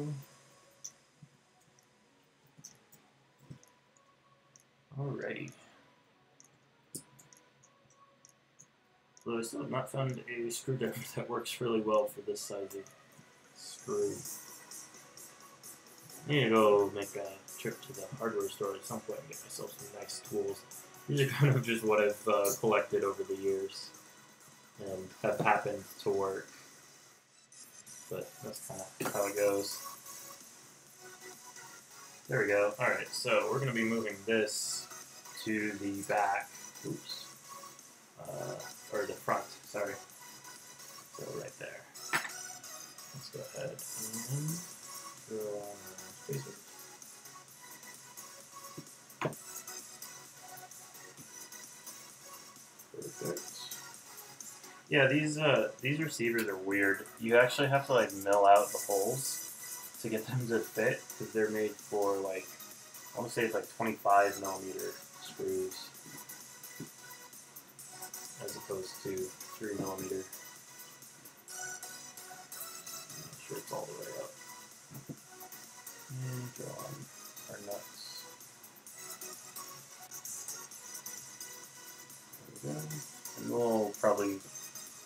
Alrighty. Though I still have not found a screwdriver that works really well for this size of screw. I need to go make a trip to the hardware store at some point and get myself some nice tools. These are kind of just what I've collected over the years and have happened to work. But that's kind of how it goes. There we go. Alright, so we're going to be moving this to the back. Oops. Or the front, sorry. So right there. Let's go ahead and throw on our spacer. Perfect. Yeah, these receivers are weird. You actually have to like mill out the holes to get them to fit because they're made for like, I want to say it's like 25 millimeter screws as opposed to 3 millimeter. Make sure it's all the way up. And draw on our nuts. There we go. And we'll probably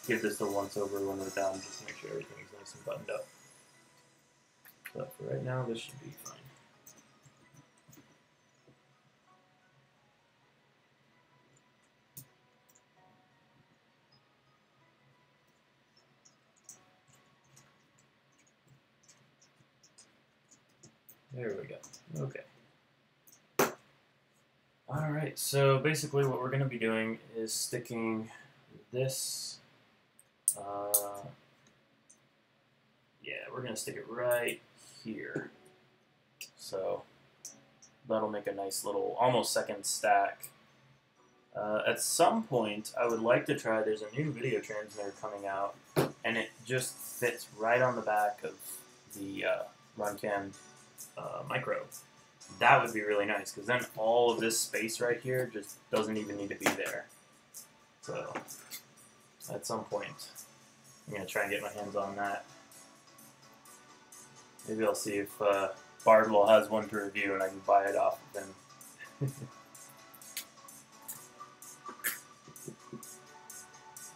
give this a once over when we're done just to make sure everything's nice and buttoned up. But for right now, this should be fine. There we go. Okay. Alright, so basically what we're going to be doing is sticking this, yeah, we're going to stick it right here. So that'll make a nice little, almost second stack. At some point, I would like to try, there's a new video transmitter coming out, and it just fits right on the back of the Runcam Micro. That would be really nice, because then all of this space right here just doesn't even need to be there. So, at some point, I'm going to try and get my hands on that. Maybe I'll see if Bardwell has one to review and I can buy it off of him.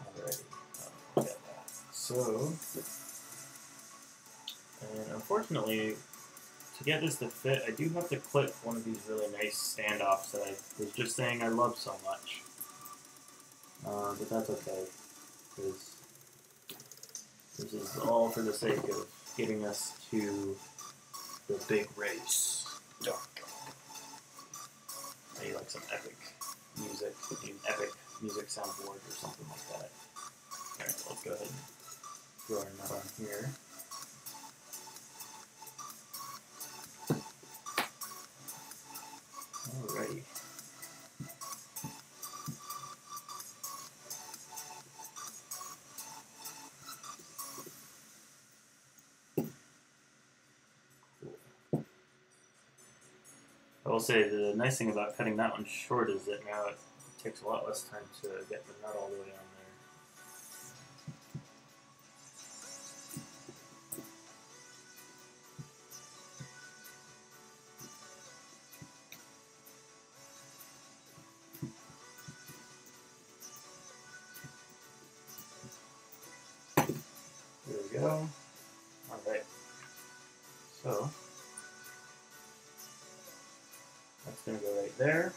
Alrighty, look at that. So, and unfortunately, to get this to fit, I do have to clip one of these really nice standoffs that I was just saying I love so much. But that's okay, because this is all for the sake of getting us to the big race. Maybe like some epic music, an epic music soundboard or something like that. Alright, let's go ahead and throw our nut on here. Alrighty. I will say the nice thing about cutting that one short is that now it takes a lot less time to get the nut all the way on there. There we go. Alright. So, that's going to go right there.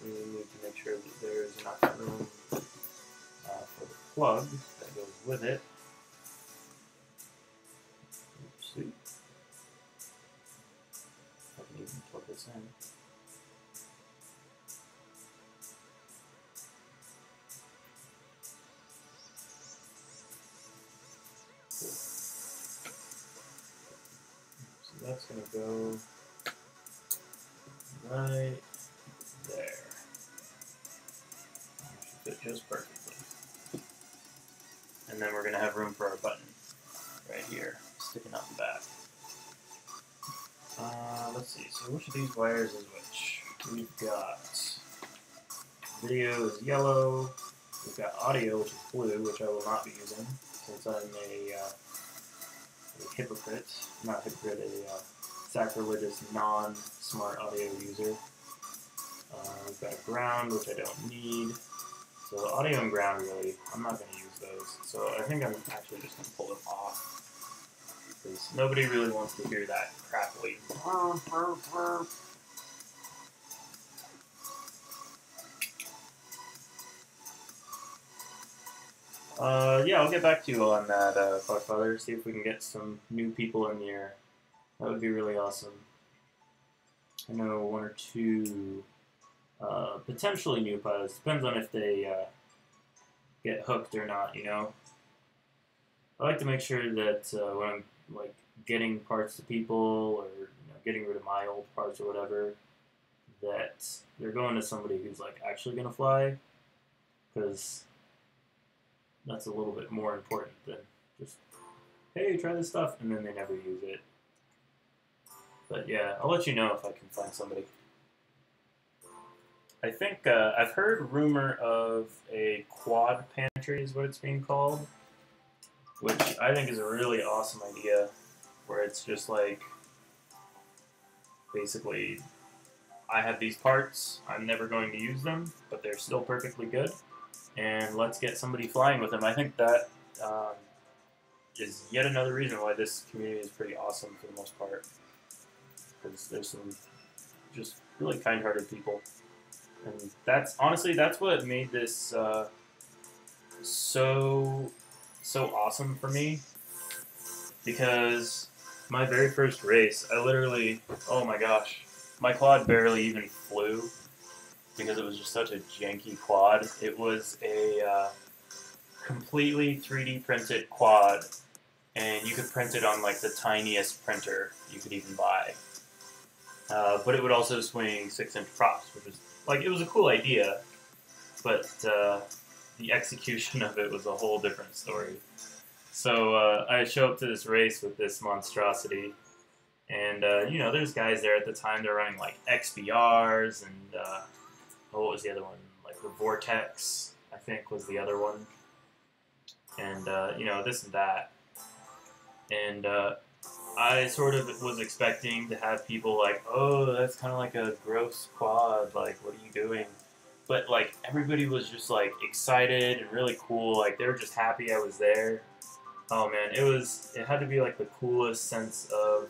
We need to make sure that there is enough room for the plug that goes with it. Oopsie. I can even plug this in. Cool. So that's going to go right there. Should fit just perfectly. And then we're going to have room for our button right here, sticking out the back. Let's see, so which of these wires is which? We've got video is yellow, we've got audio, which is blue, which I will not be using. since I'm a hypocrite, not hypocrite, a sacrilegious non-smart audio user. We've got a ground, which I don't need. So audio and ground, really, I'm not going to use those. So I think I'm actually just going to pull them off, because nobody really wants to hear that crackly. Yeah, I'll get back to you on that, Fogfather, see if we can get some new people in here. That would be really awesome. I know one or two potentially new pilots. Depends on if they get hooked or not, you know? I like to make sure that when I'm like getting parts to people or getting rid of my old parts or whatever, that they're going to somebody who's like actually going to fly, because that's a little bit more important than just, hey, try this stuff, and then they never use it. But yeah, I'll let you know if I can find somebody. I think I've heard rumor of a quad pantry is what it's being called, which I think is a really awesome idea, where it's just like, basically, I have these parts, I'm never going to use them, but they're still perfectly good, and let's get somebody flying with them. I think that is yet another reason why this community is pretty awesome for the most part, because there's some just really kind-hearted people. And that's, honestly, that's what made this so awesome for me, because my very first race, I literally, oh my gosh, my quad barely even flew, because it was just such a janky quad. It was a completely 3D printed quad, and you could print it on like the tiniest printer you could even buy. But it would also swing 6-inch props, which was, like, it was a cool idea, but the execution of it was a whole different story. So I show up to this race with this monstrosity, and there's guys there at the time. They're running like XBRs and what was the other one? Like the Vortex, I think, was the other one, and this and that. And I sort of was expecting to have people like, oh, that's kind of like a gross quad, like, what are you doing? But, like, everybody was just, like, excited and really cool. Like, they were just happy I was there. Oh, man, it had to be, like, the coolest sense of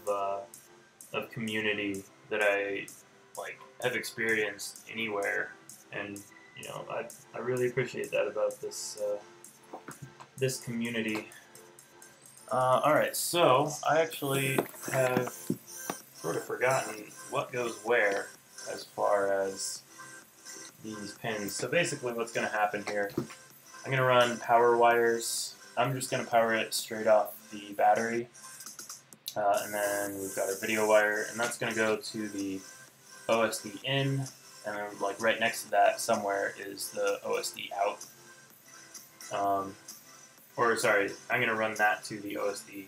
community that I, like, have experienced anywhere. And, I really appreciate that about this community. Alright, so I actually have sort of forgotten what goes where as far as these pins. So basically what's going to happen here, I'm going to run power wires. I'm just going to power it straight off the battery. And then we've got our video wire, and that's going to go to the OSD in, and then like right next to that somewhere is the OSD out. Sorry, I'm going to run that to the OSD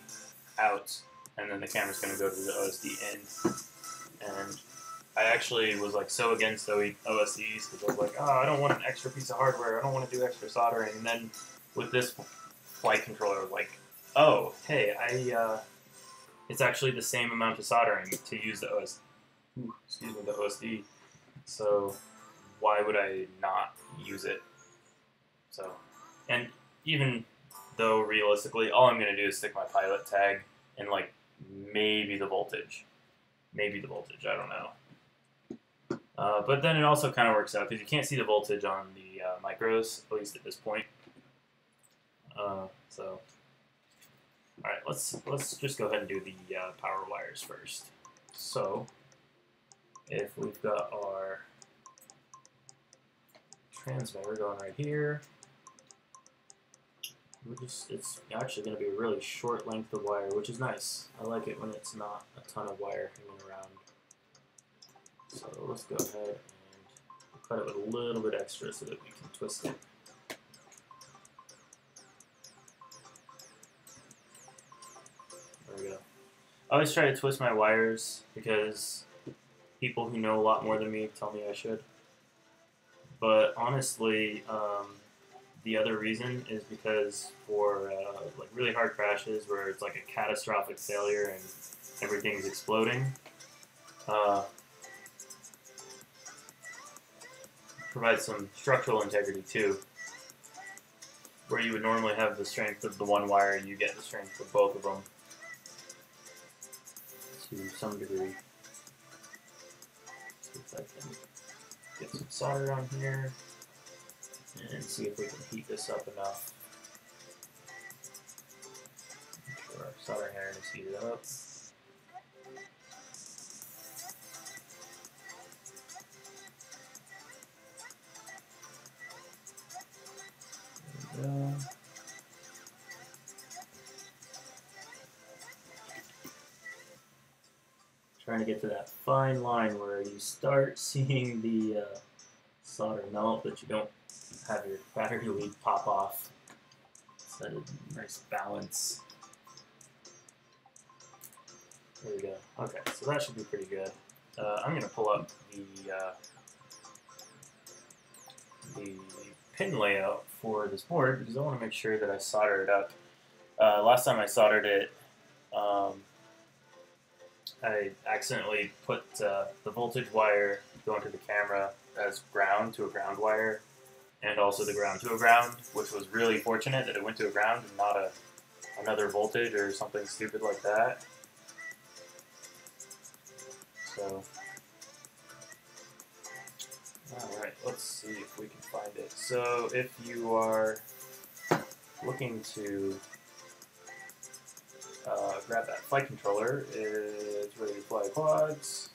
out, and then the camera's going to go to the OSD in. And I actually was like so against OSDs, because I was like, oh, I don't want an extra piece of hardware, I don't want to do extra soldering. And then with this flight controller, I was like, oh, hey, it's actually the same amount of soldering to use the OSD. So why would I not use it? So, and even though realistically, all I'm going to do is stick my pilot tag and like maybe the voltage. Maybe the voltage, I don't know. But then it also kind of works out because you can't see the voltage on the micros, at least at this point. So, alright, let's just go ahead and do the power wires first. So, if we've got our transmitter going right here, it's actually going to be a really short length of wire, which is nice. I like it when it's not a ton of wire hanging around. So let's go ahead and cut it with a little bit extra so that we can twist it. There we go. I always try to twist my wires because people who know a lot more than me tell me I should. But honestly, the other reason is because for like really hard crashes where it's like a catastrophic failure and everything's exploding, provides some structural integrity too. Where you would normally have the strength of the one wire, you get the strength of both of them to some degree. See if I can get some solder on here and see if we can heat this up enough. Make sure our soldering iron is heated up. There we go. Trying to get to that fine line where you start seeing the solder melt, but you don't have your battery lead pop off. It's a nice balance. There we go. Okay, so that should be pretty good. I'm going to pull up the pin layout for this board because I want to make sure that I solder it up. Last time I soldered it, I accidentally put the voltage wire going to the camera as ground to a ground wire, and also the ground to a ground, which was really fortunate that it went to a ground and not another voltage or something stupid like that. So, alright, let's see if we can find it. So, if you are looking to grab that flight controller, it's ready to fly quads.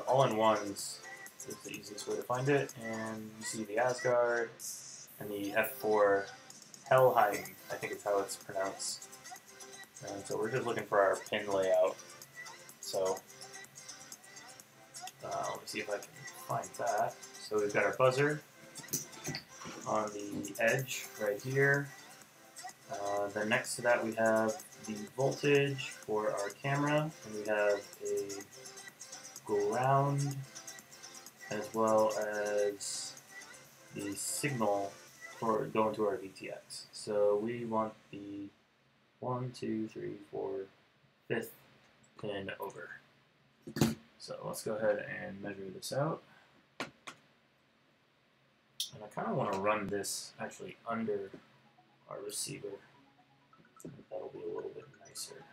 All-in-ones is the easiest way to find it, and you see the Asgard and the F4 Helheim, I think is how it's pronounced. And so we're just looking for our pin layout. So let me see if I can find that. So we've got our buzzer on the edge right here. Then next to that we have the voltage for our camera, and we have a ground as well as the signal for going to our VTX. So we want the 1, 2, 3, 4, 5th pin over. So let's go ahead and measure this out. And I kind of want to run this actually under our receiver. That'll be a little bit nicer.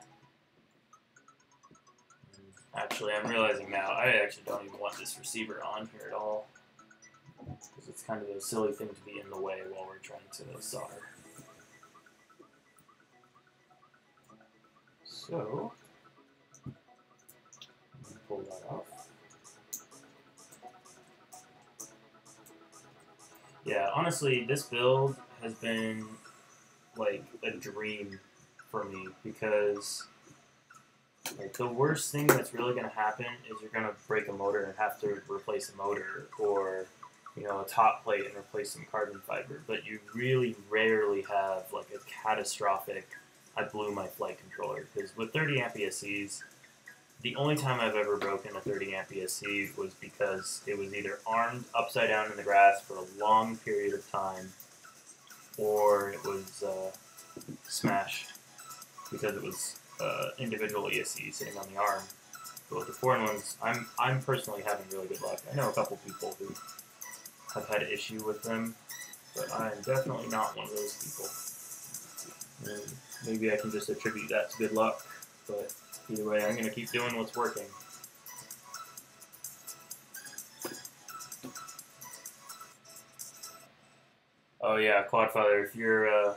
Actually, I'm realizing now, I actually don't even want this receiver on here at all, because it's kind of a silly thing to be in the way while we're trying to solder. So, pull that off. Yeah, honestly, this build has been like a dream for me, because like, the worst thing that's really going to happen is you're going to break a motor and have to replace a motor, or a top plate and replace some carbon fiber. But you really rarely have like a catastrophic, I blew my flight controller. Because with 30 amp ESCs, the only time I've ever broken a 30 amp ESC was because it was either armed upside down in the grass for a long period of time, or it was smashed because it was individual ESC sitting on the arm. But with the 4-in-1s, I'm personally having really good luck. I know a couple people who have had an issue with them, but I'm definitely not one of those people. And maybe I can just attribute that to good luck, but either way, I'm going to keep doing what's working. Oh yeah, Quadfather, if you're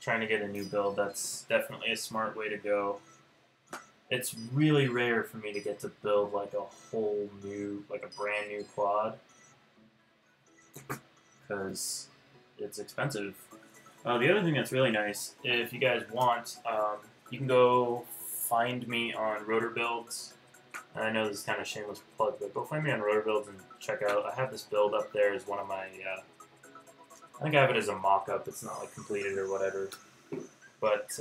trying to get a new build, that's definitely a smart way to go. It's really rare for me to get to build like a whole new, like a brand new quad, because it's expensive. The other thing that's really nice, if you guys want, you can go find me on Rotor Builds. And I know this is kind of a shameless plug, but go find me on Rotor Builds and check out. I have this build up there as one of my, I think I have it as a mock-up. It's not like completed or whatever. But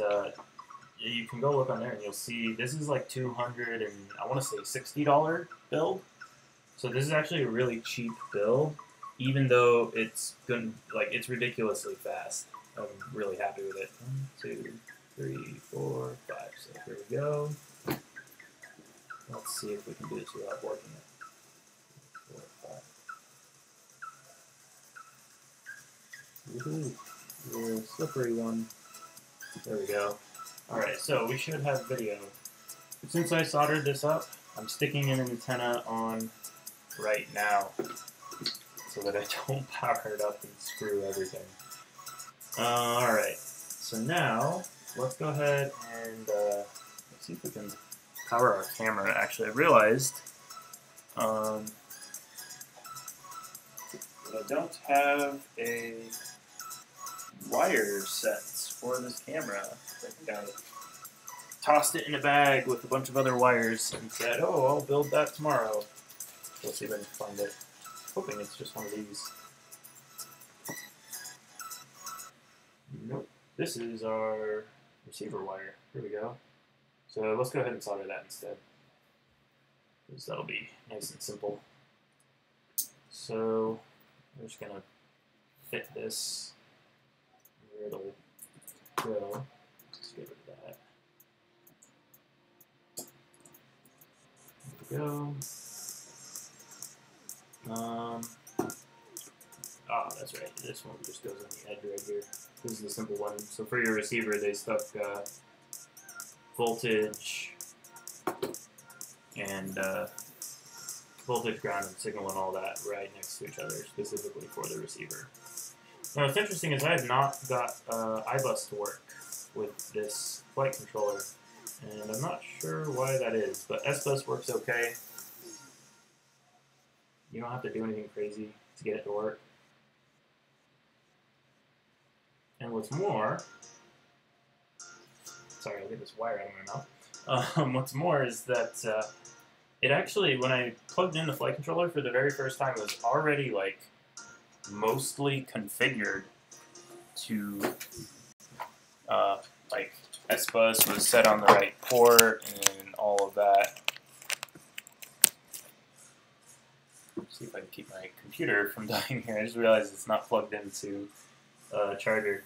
you can go look on there and you'll see this is like $200 and I want to say $60 build. So this is actually a really cheap build. even though it's good, like it's ridiculously fast. I'm really happy with it. 1, 2, 3, 4, 5. So here we go. Let's see if we can do this without working it. 4, 5. Woohoo! You're a slippery one. There we go. Alright, so we should have video. Since I soldered this up, I'm sticking an antenna on right now so that I don't power it up and screw everything. Alright, so now let's go ahead and let's see if we can power our camera. Actually, I realized that I don't have a wire set for this camera. I think I tossed it in a bag with a bunch of other wires and said, oh, I'll build that tomorrow. We'll see if I can find it. Hoping it's just one of these. Nope. This is our receiver wire. Here we go. So let's go ahead and solder that instead, because that'll be nice and simple. So we're just going to fit this where it'll go. Let's get rid of that. There we go. That's right. This one just goes on the edge right here. This is the simple one. So for your receiver, they stuck voltage and voltage, ground, and signal and all that right next to each other, specifically for the receiver. Now, what's interesting is I have not got iBus to work with this flight controller, and I'm not sure why that is, but SBus works okay. You don't have to do anything crazy to get it to work. And what's more, sorry, I'll get this wire out of my mouth. What's more is that it actually, when I plugged in the flight controller for the very first time, it was already like mostly configured to like SBus was set on the right port and all of that. See if I can keep my computer from dying here. I just realized it's not plugged into a charger.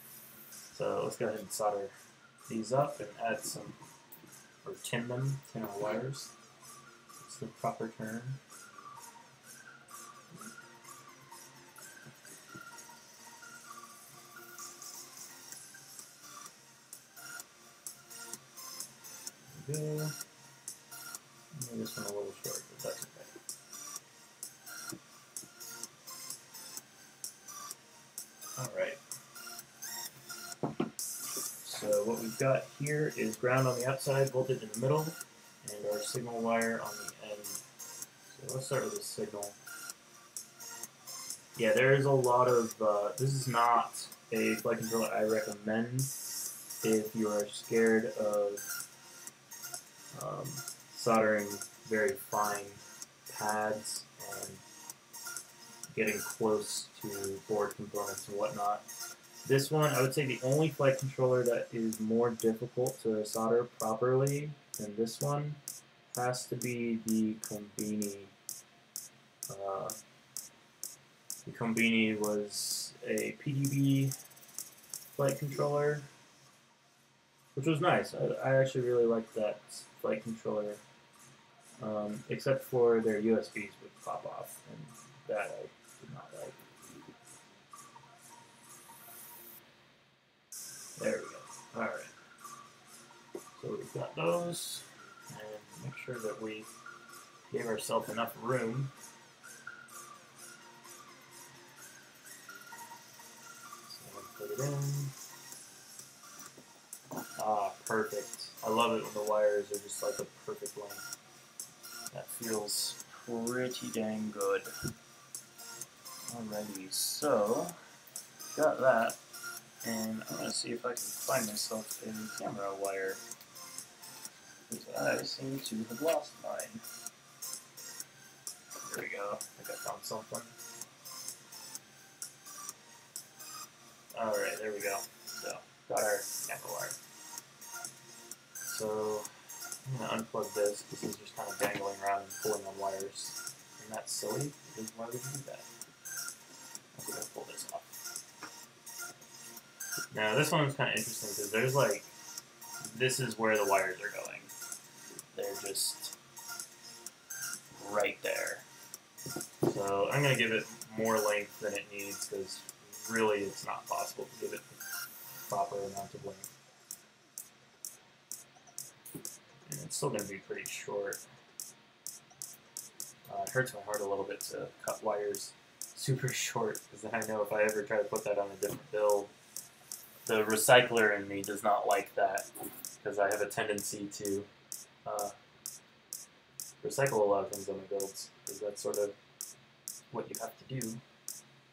So let's go ahead and solder these up and add some, or tin our wires. It's the proper term. There we go. Maybe this one a little short, but that's okay. Alright. So what we've got here is ground on the outside, voltage in the middle, and our signal wire on the end. So let's start with the signal. Yeah, there is a lot of, this is not a flight controller I recommend if you are scared of soldering very fine pads and getting close to board components and whatnot. This one, I would say the only flight controller that is more difficult to solder properly than this one has to be the Combini. The Combini was a PDB flight controller, which was nice. I actually really liked that flight controller, except for their USBs would pop off, and that I did not like. There we go. Alright. So we've got those, and make sure that we gave ourselves enough room. So put it in. Ah, perfect. I love it when the wires are just like a perfect length. That feels pretty dang good. Alrighty, so got that. And I'm going to see if I can find myself a camera wire, because I seem to have lost mine. There we go. I think I found something. Alright, there we go. So, got our camera wire. So, I'm going to unplug this, because it's just kind of dangling around and pulling on wires. And that's silly, because why would you do that? Now this one's kind of interesting because there's like, this is where the wires are going. They're just right there. So I'm going to give it more length than it needs because really it's not possible to give it the proper amount of length. And it's still going to be pretty short. It hurts my heart a little bit to cut wires super short because then I know if I ever try to put that on a different build, the recycler in me does not like that because I have a tendency to recycle a lot of things on my builds because that's sort of what you have to do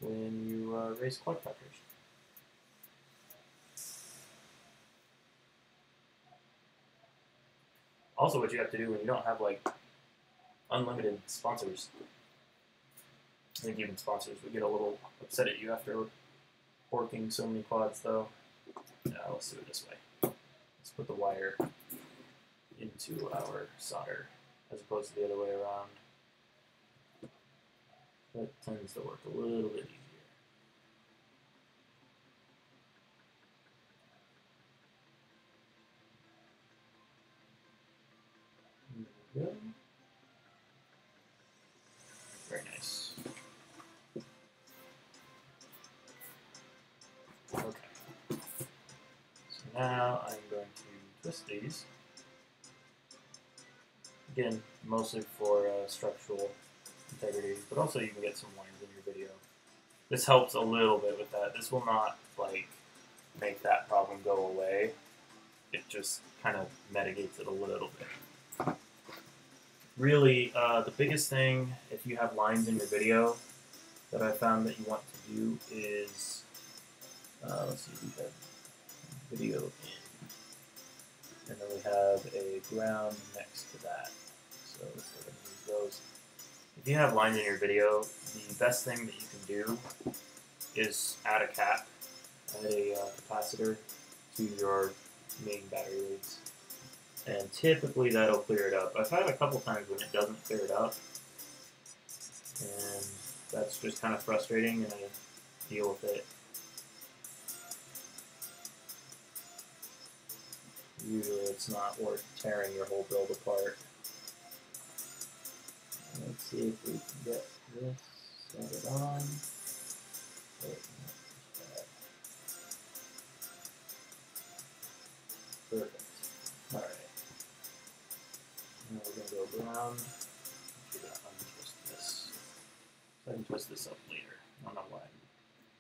when you race quadcopters. Also, what you have to do when you don't have like unlimited sponsors. I think even sponsors would get a little upset at you after working so many quads, though. No, let's do it this way. Let's put the wire into our solder as opposed to the other way around. That tends to work a little bit easier. There we go. Very nice. Okay. So now I'm going to twist these. Again, mostly for structural integrity, but also you can get some lines in your video. This helps a little bit with that. This will not like make that problem go away. It just kind of mitigates it a little bit. Really, the biggest thing if you have lines in your video that I found that you want to do is, let's see, we have video in, and then we have a ground next to that. So let's go ahead and use those. If you have lines in your video, the best thing that you can do is add a cap, add a capacitor to your main battery leads. And typically that'll clear it up. I've had a couple times when it doesn't clear it up, and that's just kind of frustrating, and I deal with it. Usually it's not worth tearing your whole build apart. Let's see if we can get this soldered on. Perfect. Alright. Now we're going to go ground. I'm going to untwist this. So I can twist this up later. I don't know why I'm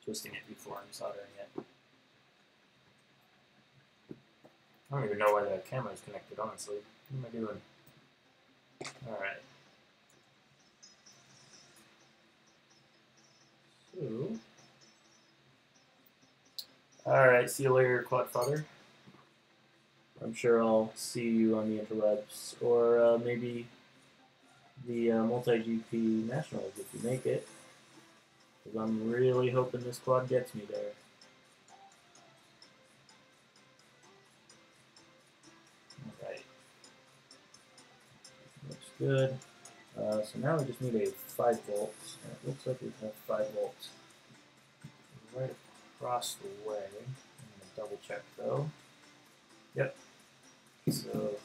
twisting it before I'm soldering it. I don't even know why the camera is connected, honestly. What am I doing? Alright. So, alright, see you later, Quadfather. I'm sure I'll see you on the interwebs, or maybe the MultiGP Nationals if you make it. Because I'm really hoping this quad gets me there. Alright. Looks good. So now we just need a 5 volts, and it looks like we have 5 volts right across the way. I'm going to double check though. Yep. So,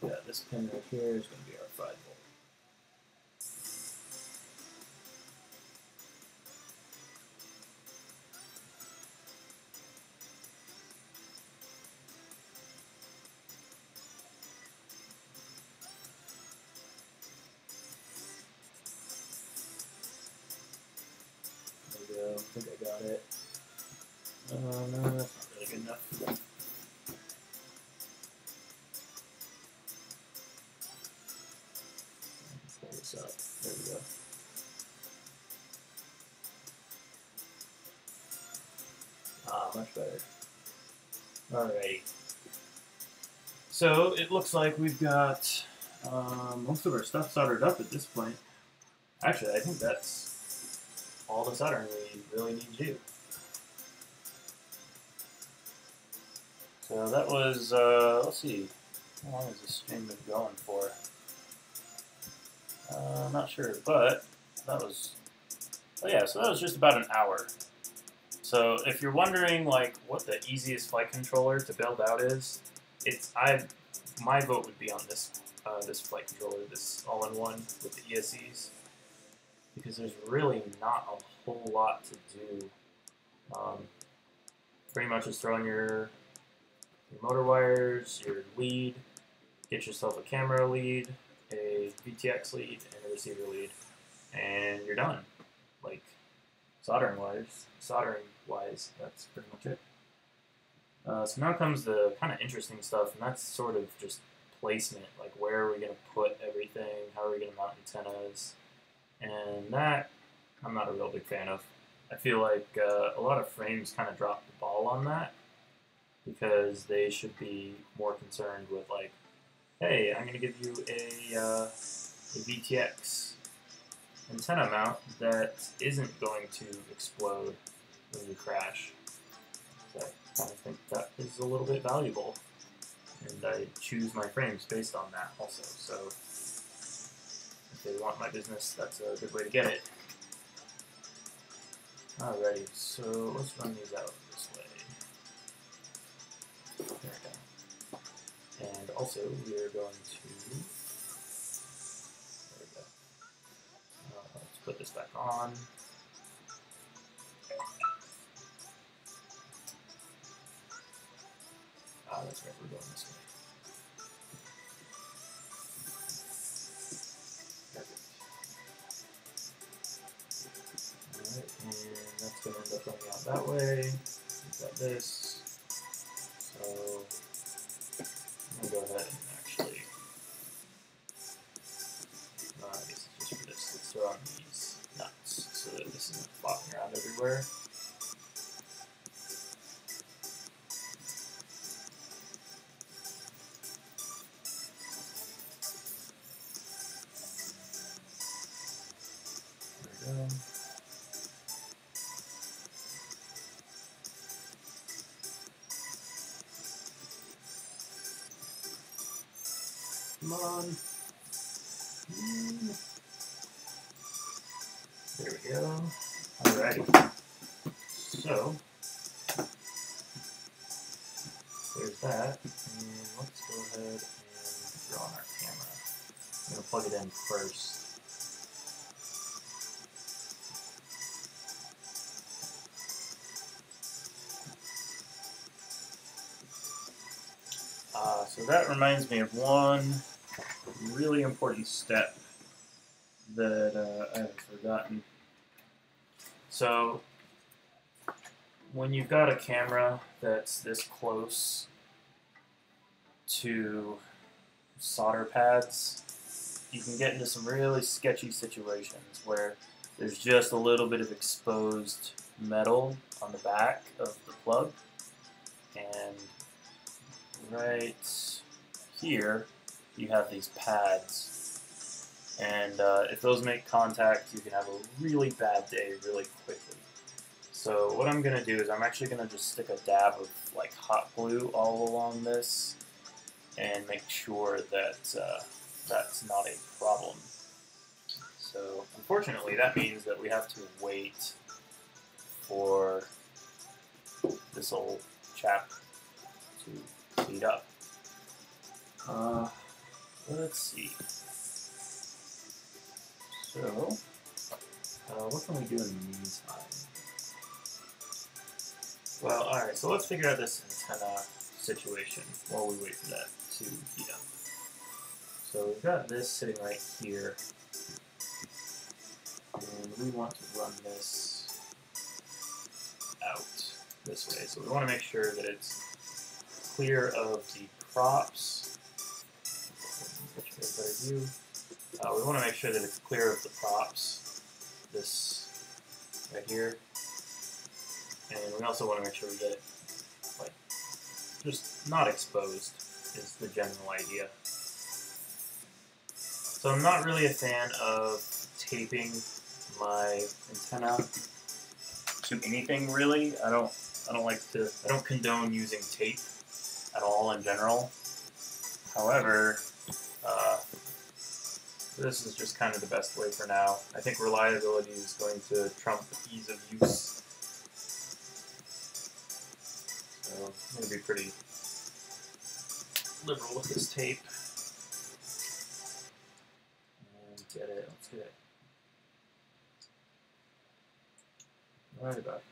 yeah, this pin right here is going to be our 5 volt. There we go. I think I got it. No, that's not really good enough. Pull this up. There we go. Ah, much better. Alright. So it looks like we've got most of our stuff soldered up at this point. Actually, I think that's all the soldering we really need to do. So that was, let's see, how long has this stream been going for? I'm not sure, but that was, oh yeah, so that was just about an hour. So if you're wondering like what the easiest flight controller to build out is, my vote would be on this this flight controller, this all-in-one with the ESCs, because there's really not a whole lot to do. Pretty much just throw in your motor wires, your lead, get yourself a camera lead, a VTX lead, and a receiver lead, and you're done. Like soldering wise, that's pretty much it. So now comes the kind of interesting stuff, and that's sort of just placement. Like, where are we going to put everything? How are we going to mount antennas? And that I'm not a real big fan of. I feel like a lot of frames kind of drop the ball on that, because they should be more concerned with, like, hey, I'm going to give you a VTX antenna mount that isn't going to explode when you crash. So I kind of think that is a little bit valuable, and I choose my frames based on that also. So if they want my business, that's a good way to get it. Alrighty, so let's run these out this way. There we go. And also, we are going to, there we go. Let's put this back on. That's right, we're going this way. Alright, and that's going to end up running out that way. We've got this. So I'm going to go ahead and actually, I guess it's just for this. Let's throw on these nuts so that this isn't flopping around everywhere. There we go. Come on. There we go. Alrighty. So, there's that. And let's go ahead and throw on our camera. I'm going to plug it in first. So that reminds me of one really important step that I have forgotten. So when you've got a camera that's this close to solder pads, you can get into some really sketchy situations where there's just a little bit of exposed metal on the back of the plug, and right here you have these pads, and if those make contact, you can have a really bad day really quickly. So what I'm going to do is I'm actually going to just stick a dab of like hot glue all along this and make sure that that's not a problem. So unfortunately that means that we have to wait for this old chap to heat up. Let's see. So, what can we do in the meantime? Well, alright, so let's figure out this antenna situation while we wait for that to heat up. So we've got this sitting right here, and we want to run this out this way. So we want to make sure that it's clear of the props. We want to make sure that it's clear of the props, this right here, and we also want to make sure we get it like just not exposed is the general idea. So I'm not really a fan of taping my antenna to anything really. I don't condone using tape at all in general. However, this is just kind of the best way for now. I think reliability is going to trump ease of use. So I'm going to be pretty liberal with this tape. And get it, let's get it right about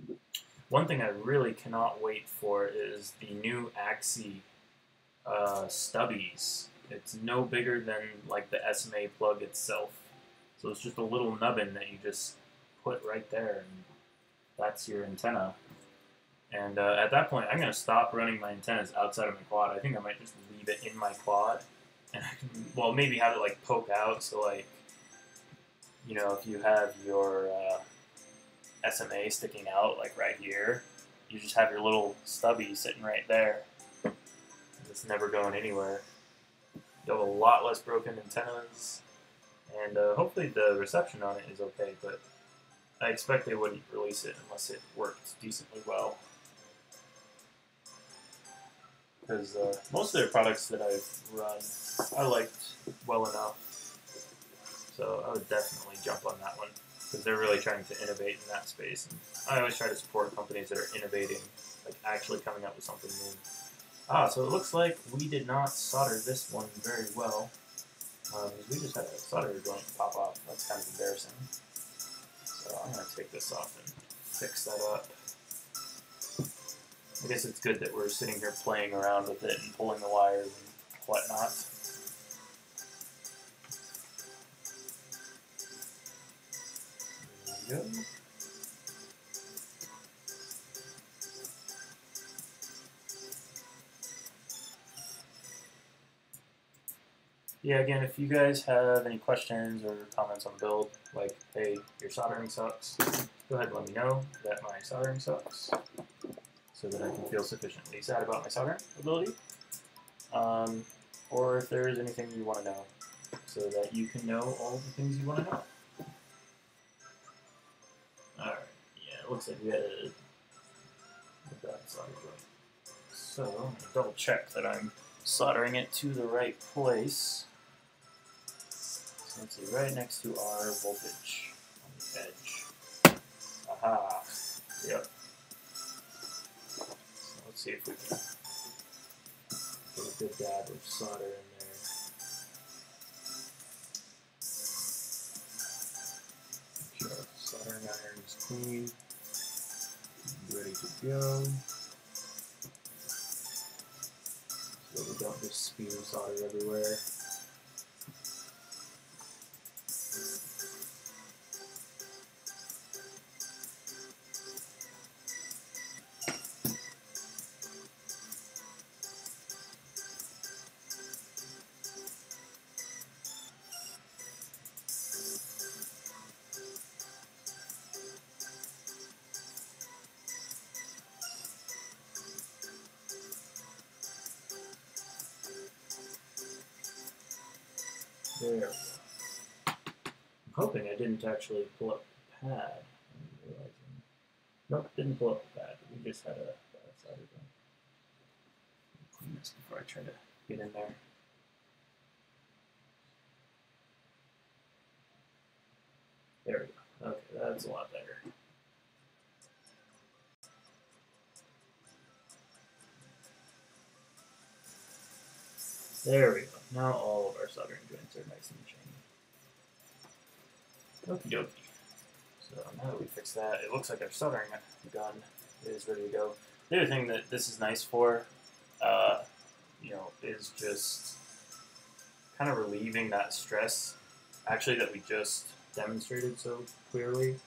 here. One thing I really cannot wait for is the new Axie stubbies. It's no bigger than like the SMA plug itself. So it's just a little nubbin that you just put right there, and that's your antenna. And at that point, I'm going to stop running my antennas outside of my quad. I think I might just leave it in my quad. And I can, well, maybe have it like poke out, so like, you know, if you have your SMA sticking out like right here, you just have your little stubby sitting right there. It's never going anywhere. You'll have a lot less broken antennas, and hopefully the reception on it is okay, but I expect they wouldn't release it unless it worked decently well. Because most of their products that I've run, I liked well enough. So I would definitely jump on that one, because they're really trying to innovate in that space. And I always try to support companies that are innovating, like actually coming up with something new. Ah, so it looks like we did not solder this one very well. We just had a solder joint pop off. That's kind of embarrassing. So I'm going to take this off and fix that up. I guess it's good that we're sitting here playing around with it and pulling the wires and whatnot. There we go. Yeah, again, if you guys have any questions or comments on the build, like, hey, your soldering sucks, go ahead and let me know that my soldering sucks, so that I can feel sufficiently sad about my soldering ability. Or if there is anything you want to know, so that you can know all the things you want to know. Alright, yeah, it looks like we had a bad solder joint. So, I'm going to double check that I'm soldering it to the right place. So let's see, right next to our voltage on the edge. Aha! Yep. So let's see if we can get a good dab of solder in there. Make sure our soldering iron is clean. Ready to go. So we don't just spew solder everywhere. There we go. I'm hoping I didn't actually pull up the pad. I'm realizing. Nope, didn't pull up the pad. We just had a bad solder joint. Clean this before I try to get in there. There we go. Okay, that's a lot better. There we go. Now all of our soldering joints are nice and shiny. Okie dokie. So now that we fix that, it looks like our soldering gun is ready to go. The other thing that this is nice for, you know, is just kind of relieving that stress, actually, that we just demonstrated so clearly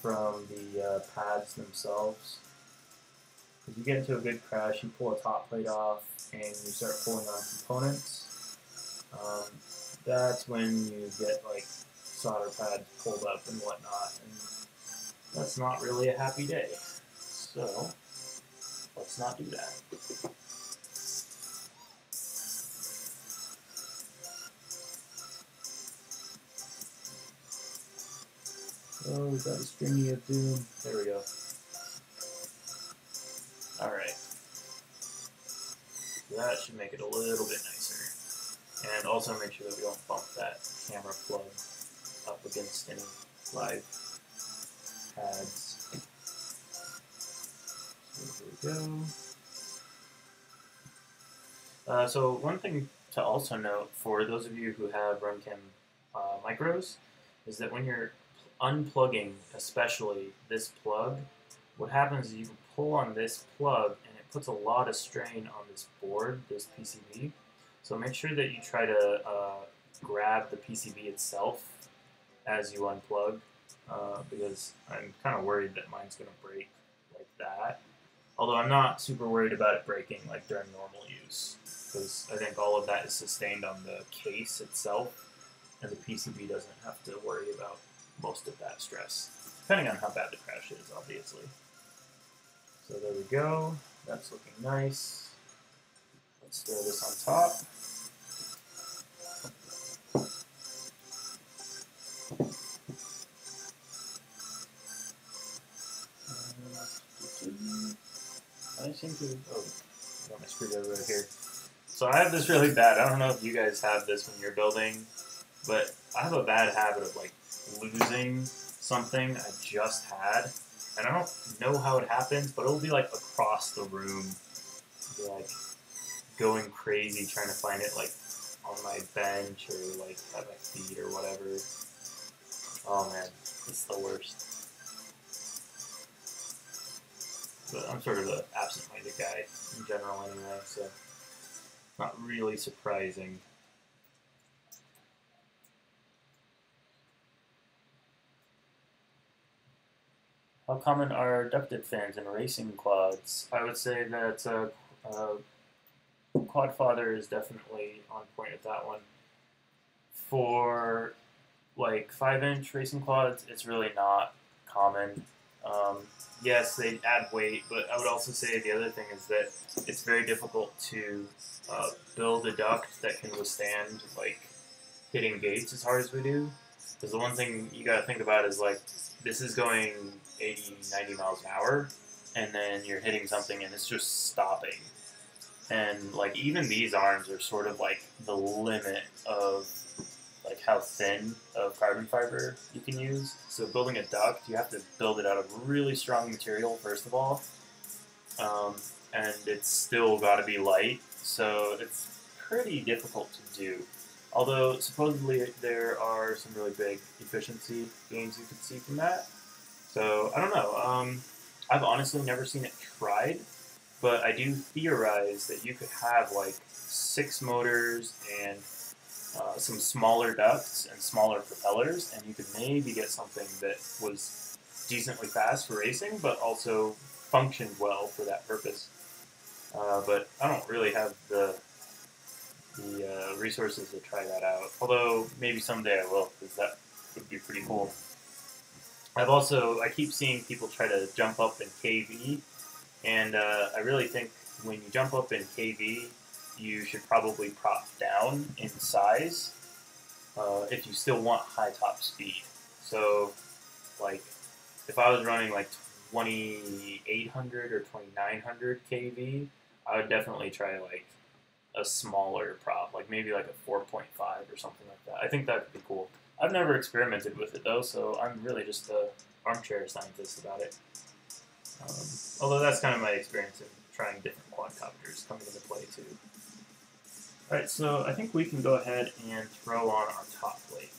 from the pads themselves. If you get into a good crash, you pull a top plate off, and you start pulling on components, that's when you get like solder pads pulled up and whatnot, and that's not really a happy day. So let's not do that. Oh, we got a stringy of doom. There we go. Alright. That should make it a little bit nicer. And also make sure that we don't bump that camera plug up against any live pads. So there we go. So one thing to also note for those of you who have RunChem micros is that when you're unplugging, especially this plug, what happens is you can pull on this plug and it puts a lot of strain on this board, this PCB. So make sure that you try to grab the PCB itself as you unplug, because I'm kind of worried that mine's going to break like that. Although I'm not super worried about it breaking like during normal use, because I think all of that is sustained on the case itself, and the PCB doesn't have to worry about most of that stress, depending on how bad the crash is, obviously. So there we go. That's looking nice. Let's throw this on top. I seem to. Oh, I got my screwdriver right here. So I have this really bad. I don't know if you guys have this when you're building, but I have a bad habit of like losing something I just had, and I don't know how it happens, but it'll be like across the room, be like going crazy trying to find it like on my bench or like at my feet or whatever. Oh man, it's the worst. But I'm sort of an absent-minded guy in general anyway, so not really surprising. How common are ducted fans in racing quads? I would say that Quadfather is definitely on point with that one. For like 5-inch racing quads, it's really not common. Yes, they add weight, but I would also say the other thing is that it's very difficult to build a duct that can withstand like hitting gates as hard as we do. Because the one thing you got to think about is like this is going 80, 90 miles an hour, and then you're hitting something and it's just stopping. And like even these arms are sort of like the limit of like how thin of carbon fiber you can use. So building a duct, you have to build it out of really strong material first of all, and it's still got to be light. So it's pretty difficult to do. Although supposedly there are some really big efficiency gains you could see from that. So I don't know. I've honestly never seen it tried, but I do theorize that you could have like 6 motors and some smaller ducts and smaller propellers, and you could maybe get something that was decently fast for racing, but also functioned well for that purpose. But I don't really have the resources to try that out. Although maybe someday I will, because that would be pretty cool. I keep seeing people try to jump up in KV, and I really think when you jump up in KV, you should probably prop down in size if you still want high top speed. So, like, if I was running like 2800 or 2900 kV, I would definitely try like a smaller prop, like maybe like a 4.5 or something like that. I think that would be cool. I've never experimented with it though, so I'm really just an armchair scientist about it. Although that's kind of my experience in trying different quadcopters coming into play too. Alright, so I think we can go ahead and throw on our top plate.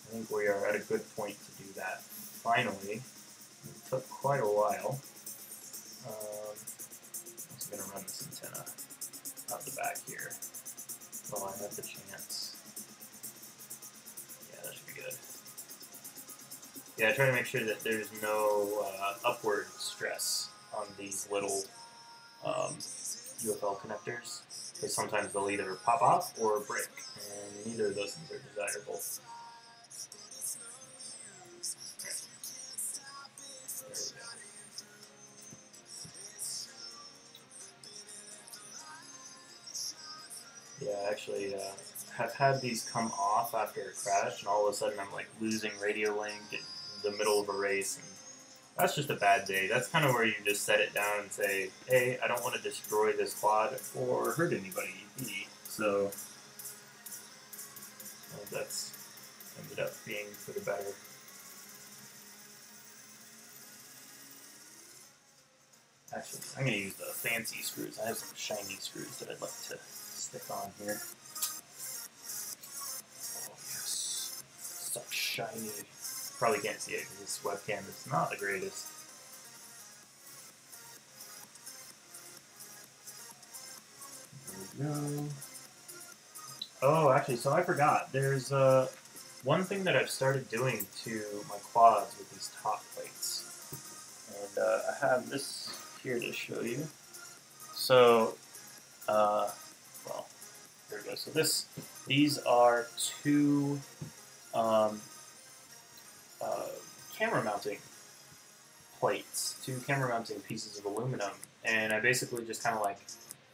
I think we are at a good point to do that. Finally, it took quite a while. I'm just going to run this antenna out the back here while I have the chance. Yeah, that should be good. Yeah, I try to make sure that there's no upward stress on these little UFL connectors, because sometimes they'll either pop off or break, and neither of those things are desirable. Yeah, actually, have had these come off after a crash, and all of a sudden I'm like losing radio link in the middle of a race, and that's just a bad day. That's kind of where you just set it down and say, hey, I don't want to destroy this quad or hurt anybody. So that's ended up being for the better. Actually, I'm going to use the fancy screws. I have some shiny screws that I'd like to stick on here. Oh, yes. Such shiny. Probably can't see it because this webcam is not the greatest. There we go. Oh, actually, so I forgot. There's one thing that I've started doing to my quads with these top plates. And I have this here to show you. So, well, there we go. So these are two camera mounting plates, two camera mounting pieces of aluminum, and I basically just kind of like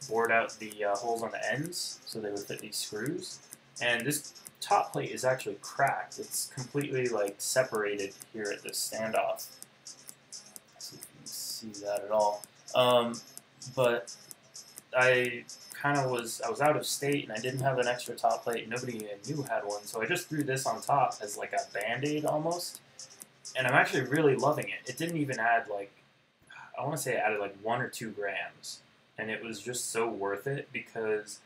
bored out the holes on the ends so they would fit these screws. And this top plate is actually cracked. It's completely like separated here at this standoff. Let's see if you can see that at all. But I was out of state and I didn't have an extra top plate and nobody I knew had one, so I just threw this on top as like a band-aid almost. And I'm actually really loving it. It didn't even add like, I want to say it added like 1 or 2 grams. And it was just so worth it because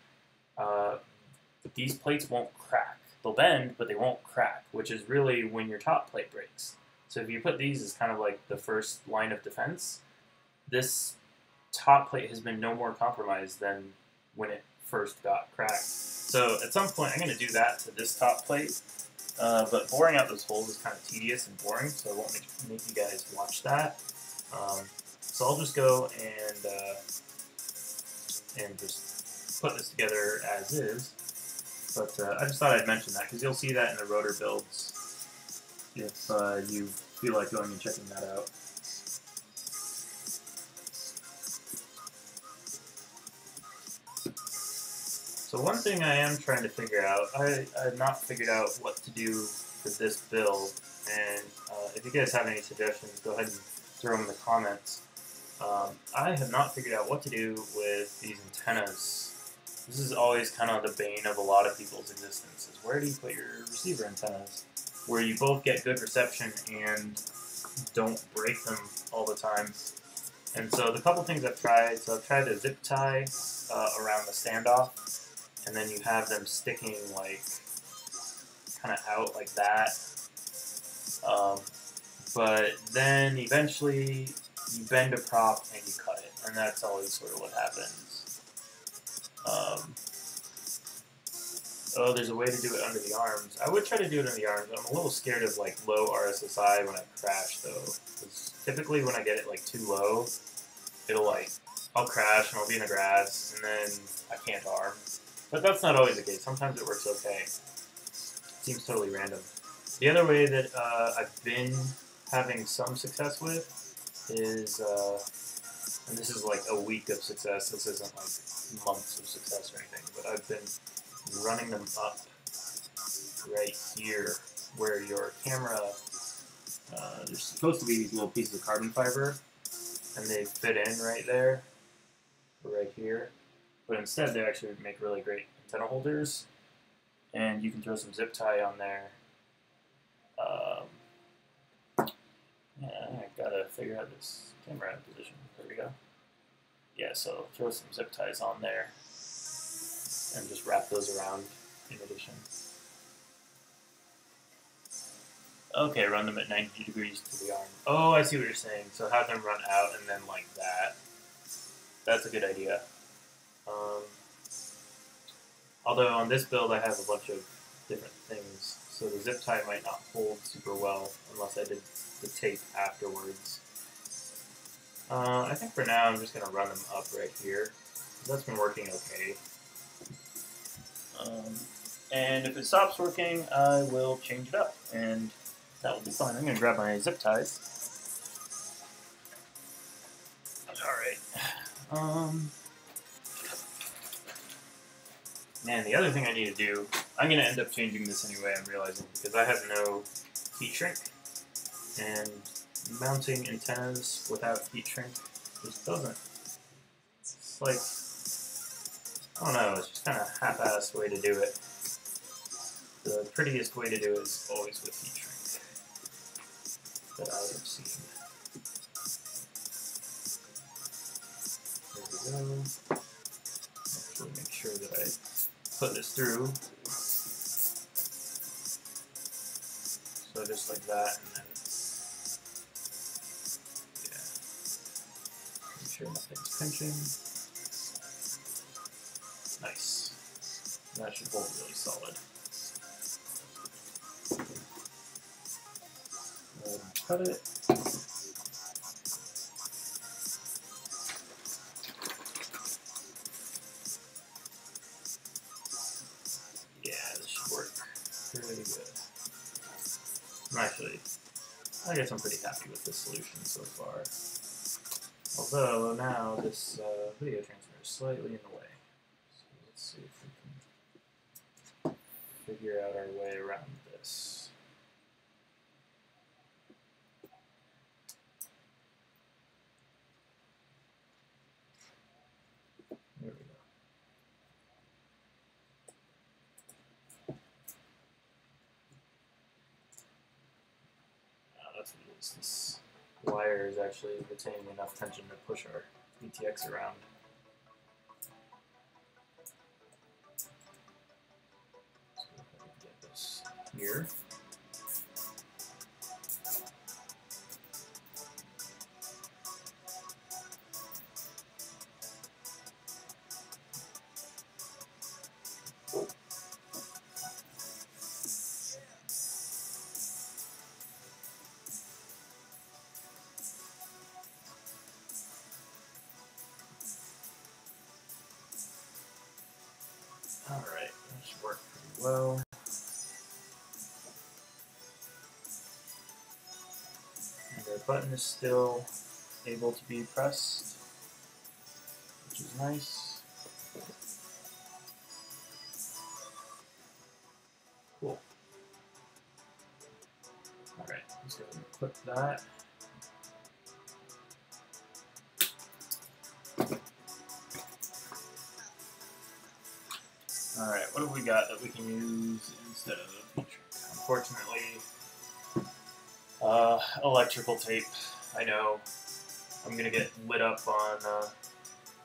these plates won't crack. They'll bend, but they won't crack, which is really when your top plate breaks. So if you put these as kind of like the first line of defense, this top plate has been no more compromised than when it first got cracked. So at some point I'm going to do that to this top plate, but boring out those holes is kind of tedious and boring, so I won't make you guys watch that. So I'll just go and just put this together as is. But I just thought I'd mention that because you'll see that in the rotor builds if you feel like going and checking that out. So one thing I am trying to figure out, I have not figured out what to do for this build, and if you guys have any suggestions, go ahead and throw them in the comments. I have not figured out what to do with these antennas. This is always kind of the bane of a lot of people's existence, is where do you put your receiver antennas? Where you both get good reception and don't break them all the time. And so the couple things I've tried, so I've tried a zip tie around the standoff, and then you have them sticking like kind of out like that. But then eventually you bend a prop and you cut it, and that's always sort of what happens. Oh, there's a way to do it under the arms. I would try to do it under the arms. I'm a little scared of like low RSSI when I crash though, because typically when I get it like too low, it'll like, I'll crash and I'll be in the grass and then I can't arm. But that's not always the case. Sometimes it works okay. It seems totally random. The other way that I've been having some success with is, and this is like a week of success, this isn't like months of success or anything, but I've been running them up right here where your camera, there's supposed to be these little pieces of carbon fiber, and they fit in right there, right here. But instead, they actually make really great antenna holders, and you can throw some zip tie on there. Yeah, I gotta figure out this camera position. There we go. Yeah, so throw some zip ties on there, and just wrap those around in addition. Okay, run them at 90 degrees to the arm. Oh, I see what you're saying. So have them run out and then like that. That's a good idea. Although on this build I have a bunch of different things, so the zip tie might not hold super well unless I did the tape afterwards. I think for now I'm just going to run them up right here. That's been working okay. And if it stops working, I will change it up, and that will be fine. I'm going to grab my zip ties. Alright. Man, the other thing I need to do, I'm going to end up changing this anyway, I'm realizing, because I have no heat shrink, and mounting antennas without heat shrink just doesn't. It's like, I don't know, it's just kind of a half-assed way to do it. The prettiest way to do it is always with heat shrink that I have seen. There we go. Actually, make sure that I put this through. So just like that, and then yeah, make sure nothing's pinching. Nice. That should hold really solid. Cut it. Yeah, this should work really good. Actually, I guess I'm pretty happy with this solution so far. Although now this video transmitter is slightly in the way. So let's see if we can figure out our way around this. There we go. That's what it is. This wire is actually retaining enough tension to push our VTX around. So if I can get this here. Alright, that should work pretty well. And our button is still able to be pressed, which is nice. Cool. Alright, let's go ahead and clip that. Alright, what have we got that we can use instead of a feature? Unfortunately, electrical tape. I know I'm going to get lit up on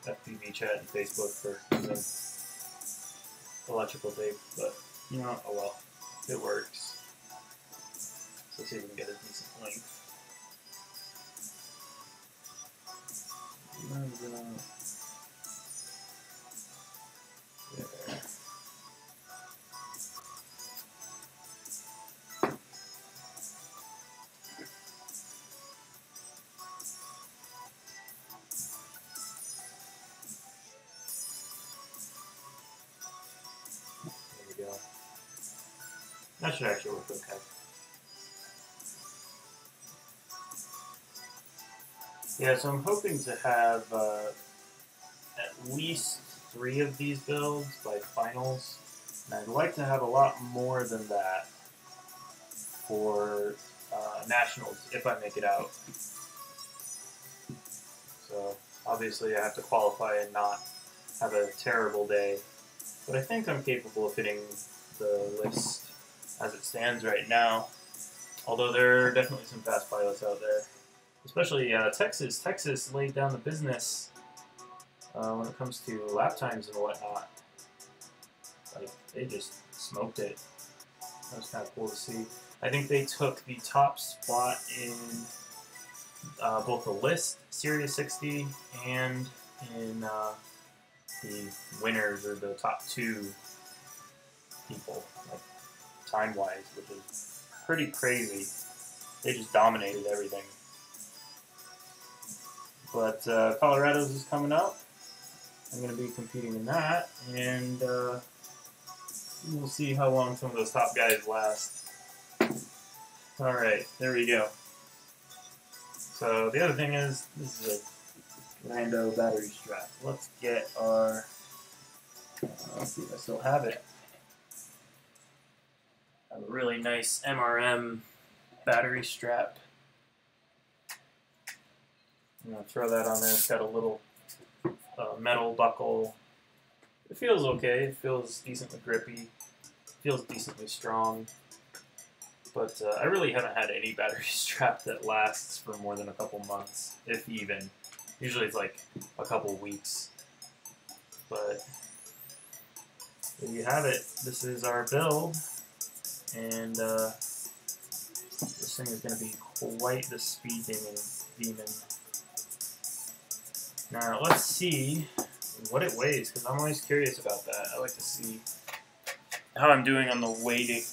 FPV chat and Facebook for using electrical tape, but, you know, oh well, it works. So let's see if we can get a decent length. There. There we go. That should actually work okay. Yeah, so I'm hoping to have at least 3 of these builds by finals, and I'd like to have a lot more than that for nationals if I make it out. So obviously I have to qualify and not have a terrible day, but I think I'm capable of hitting the list as it stands right now, although there are definitely some fast pilots out there. Especially Texas. Texas laid down the business when it comes to lap times and whatnot. Like, they just smoked it. That was kind of cool to see. I think they took the top spot in both the list, Series 60, and in the winners, or the top 2 people, like, time-wise, which is pretty crazy. They just dominated everything. But Colorado's is coming up. I'm going to be competing in that, and we'll see how long some of those top guys last. Alright, there we go. So the other thing is, this is a rando battery strap. Let's get our, let's see if I still have it. I have a really nice MRM battery strap. I'm going to throw that on there. It's got a little metal buckle. It feels okay. It feels decently grippy. It feels decently strong. But I really haven't had any battery strap that lasts for more than a couple months, if even. Usually it's like a couple weeks. But there you have it. This is our build. And this thing is going to be quite the speed demon. Now, let's see what it weighs, because I'm always curious about that. I like to see how I'm doing on the weight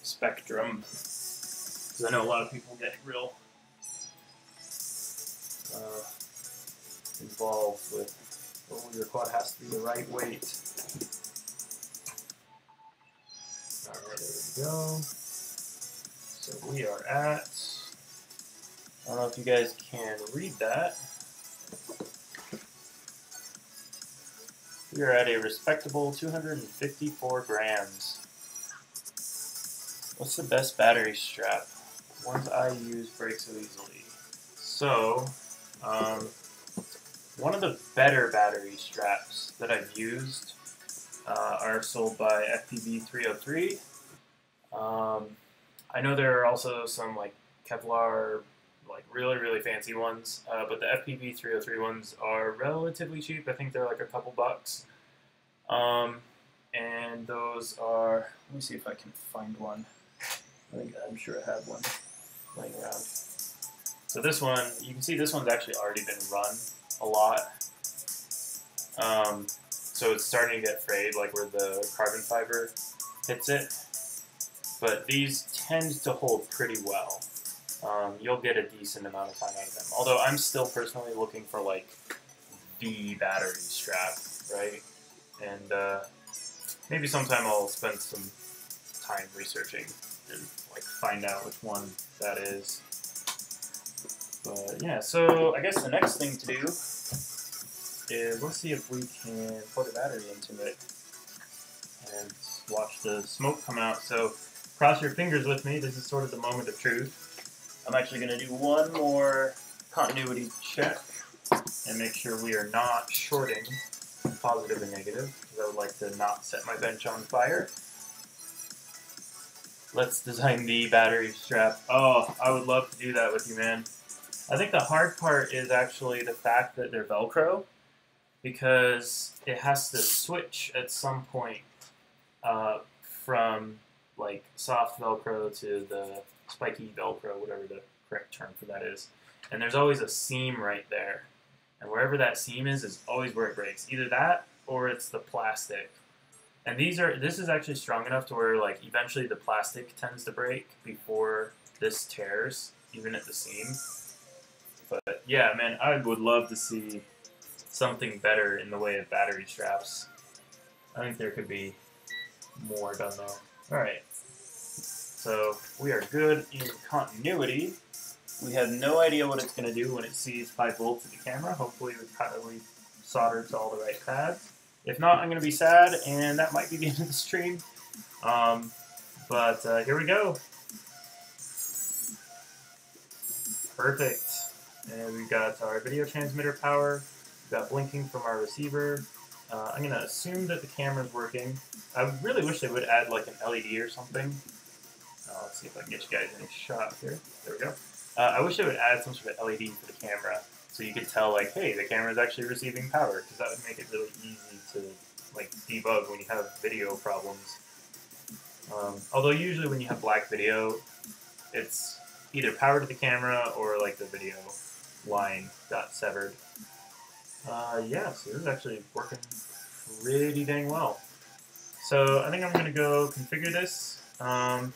spectrum, because I know a lot of people get real involved with, oh, your quad has to be the right weight. Alright, there we go. So we are at, I don't know if you guys can read that. We are at a respectable 254 grams. What's the best battery strap? Ones I use break so easily. So, one of the better battery straps that I've used are sold by FPV 303. I know there are also some like Kevlar, like really fancy ones, but the FPV 303 ones are relatively cheap. I think they're like a couple bucks. And those are, let me see if I can find one. I'm sure I have one laying around. So this one, you can see this one's actually already been run a lot. So it's starting to get frayed, like where the carbon fiber hits it. But these tend to hold pretty well. You'll get a decent amount of time out of them. Although I'm still personally looking for like the battery strap, right? And maybe sometime I'll spend some time researching and like find out which one that is. But yeah, so I guess the next thing to do is let's see if we can plug a battery into it and watch the smoke come out. So cross your fingers with me. This is sort of the moment of truth. I'm actually going to do one more continuity check and make sure we are not shorting positive and negative, because I would like to not set my bench on fire. Let's design the battery strap. Oh, I would love to do that with you, man. I think the hard part is actually the fact that they're Velcro, because it has to switch at some point from like soft Velcro to the spiky Velcro, whatever the correct term for that is. And there's always a seam right there. And wherever that seam is always where it breaks. Either that or it's the plastic. And this is actually strong enough to where like eventually the plastic tends to break before this tears, even at the seam. But yeah, man, I would love to see something better in the way of battery straps. I think there could be more done there. Alright, so we are good in continuity. We have no idea what it's going to do when it sees 5 volts at the camera. Hopefully we soldered to all the right pads. If not, I'm going to be sad, and that might be the end of the stream. But here we go. Perfect. And we've got our video transmitter power. We've got blinking from our receiver. I'm going to assume that the camera's working. I really wish they would add like an LED or something. Let's see if I can get you guys in a shot here. There we go. I wish they would add some sort of LED for the camera, so you could tell, like, hey, the camera is actually receiving power, because that would make it really easy to, like, debug when you have video problems. Although usually when you have black video, it's either power to the camera or, like, the video line got severed. Yeah, so this is actually working pretty dang well. So I think I'm going to go configure this, and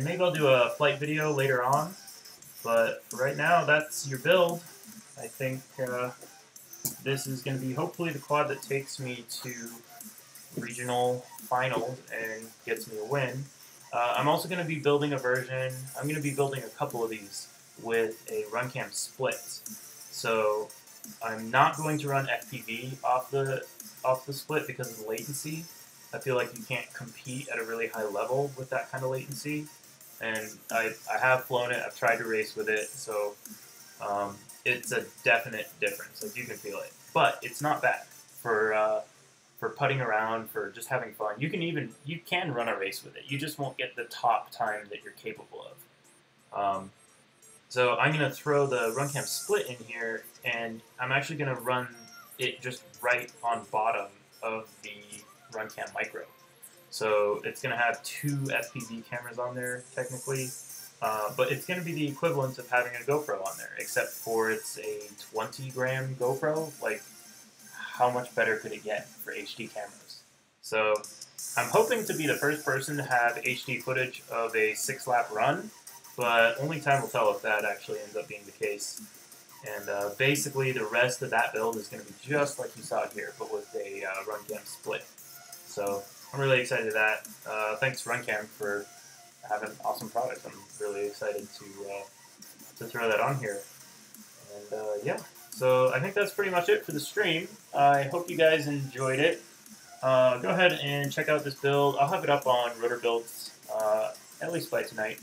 maybe I'll do a flight video later on. But for right now, that's your build. I think this is going to be hopefully the quad that takes me to regional finals and gets me a win. I'm also going to be building a version, I'm going to be building a couple of these with a RunCam split. So I'm not going to run FPV off the split because of the latency. I feel like you can't compete at a really high level with that kind of latency. And I have flown it, I've tried to race with it, so it's a definite difference. Like, you can feel it. But it's not bad for putting around, for just having fun. You can run a race with it. You just won't get the top time that you're capable of. So I'm going to throw the RunCam split in here, and I'm actually going to run it just right on bottom of the RunCam Micro. So it's going to have 2 FPV cameras on there, technically, but it's going to be the equivalent of having a GoPro on there, except for it's a 20-gram GoPro. Like, how much better could it get for HD cameras? So I'm hoping to be the first person to have HD footage of a 6-lap run, but only time will tell if that actually ends up being the case. And basically, the rest of that build is going to be just like you saw here, but with a RunCam split. So I'm really excited to that. Thanks RunCam for having an awesome product. I'm really excited to throw that on here. And yeah, so I think that's pretty much it for the stream. I hope you guys enjoyed it. Go ahead and check out this build. I'll have it up on Rotor Builds at least by tonight.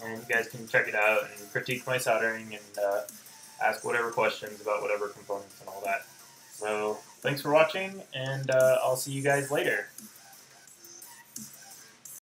And you guys can check it out and critique my soldering and ask whatever questions about whatever components and all that. So thanks for watching, and I'll see you guys later.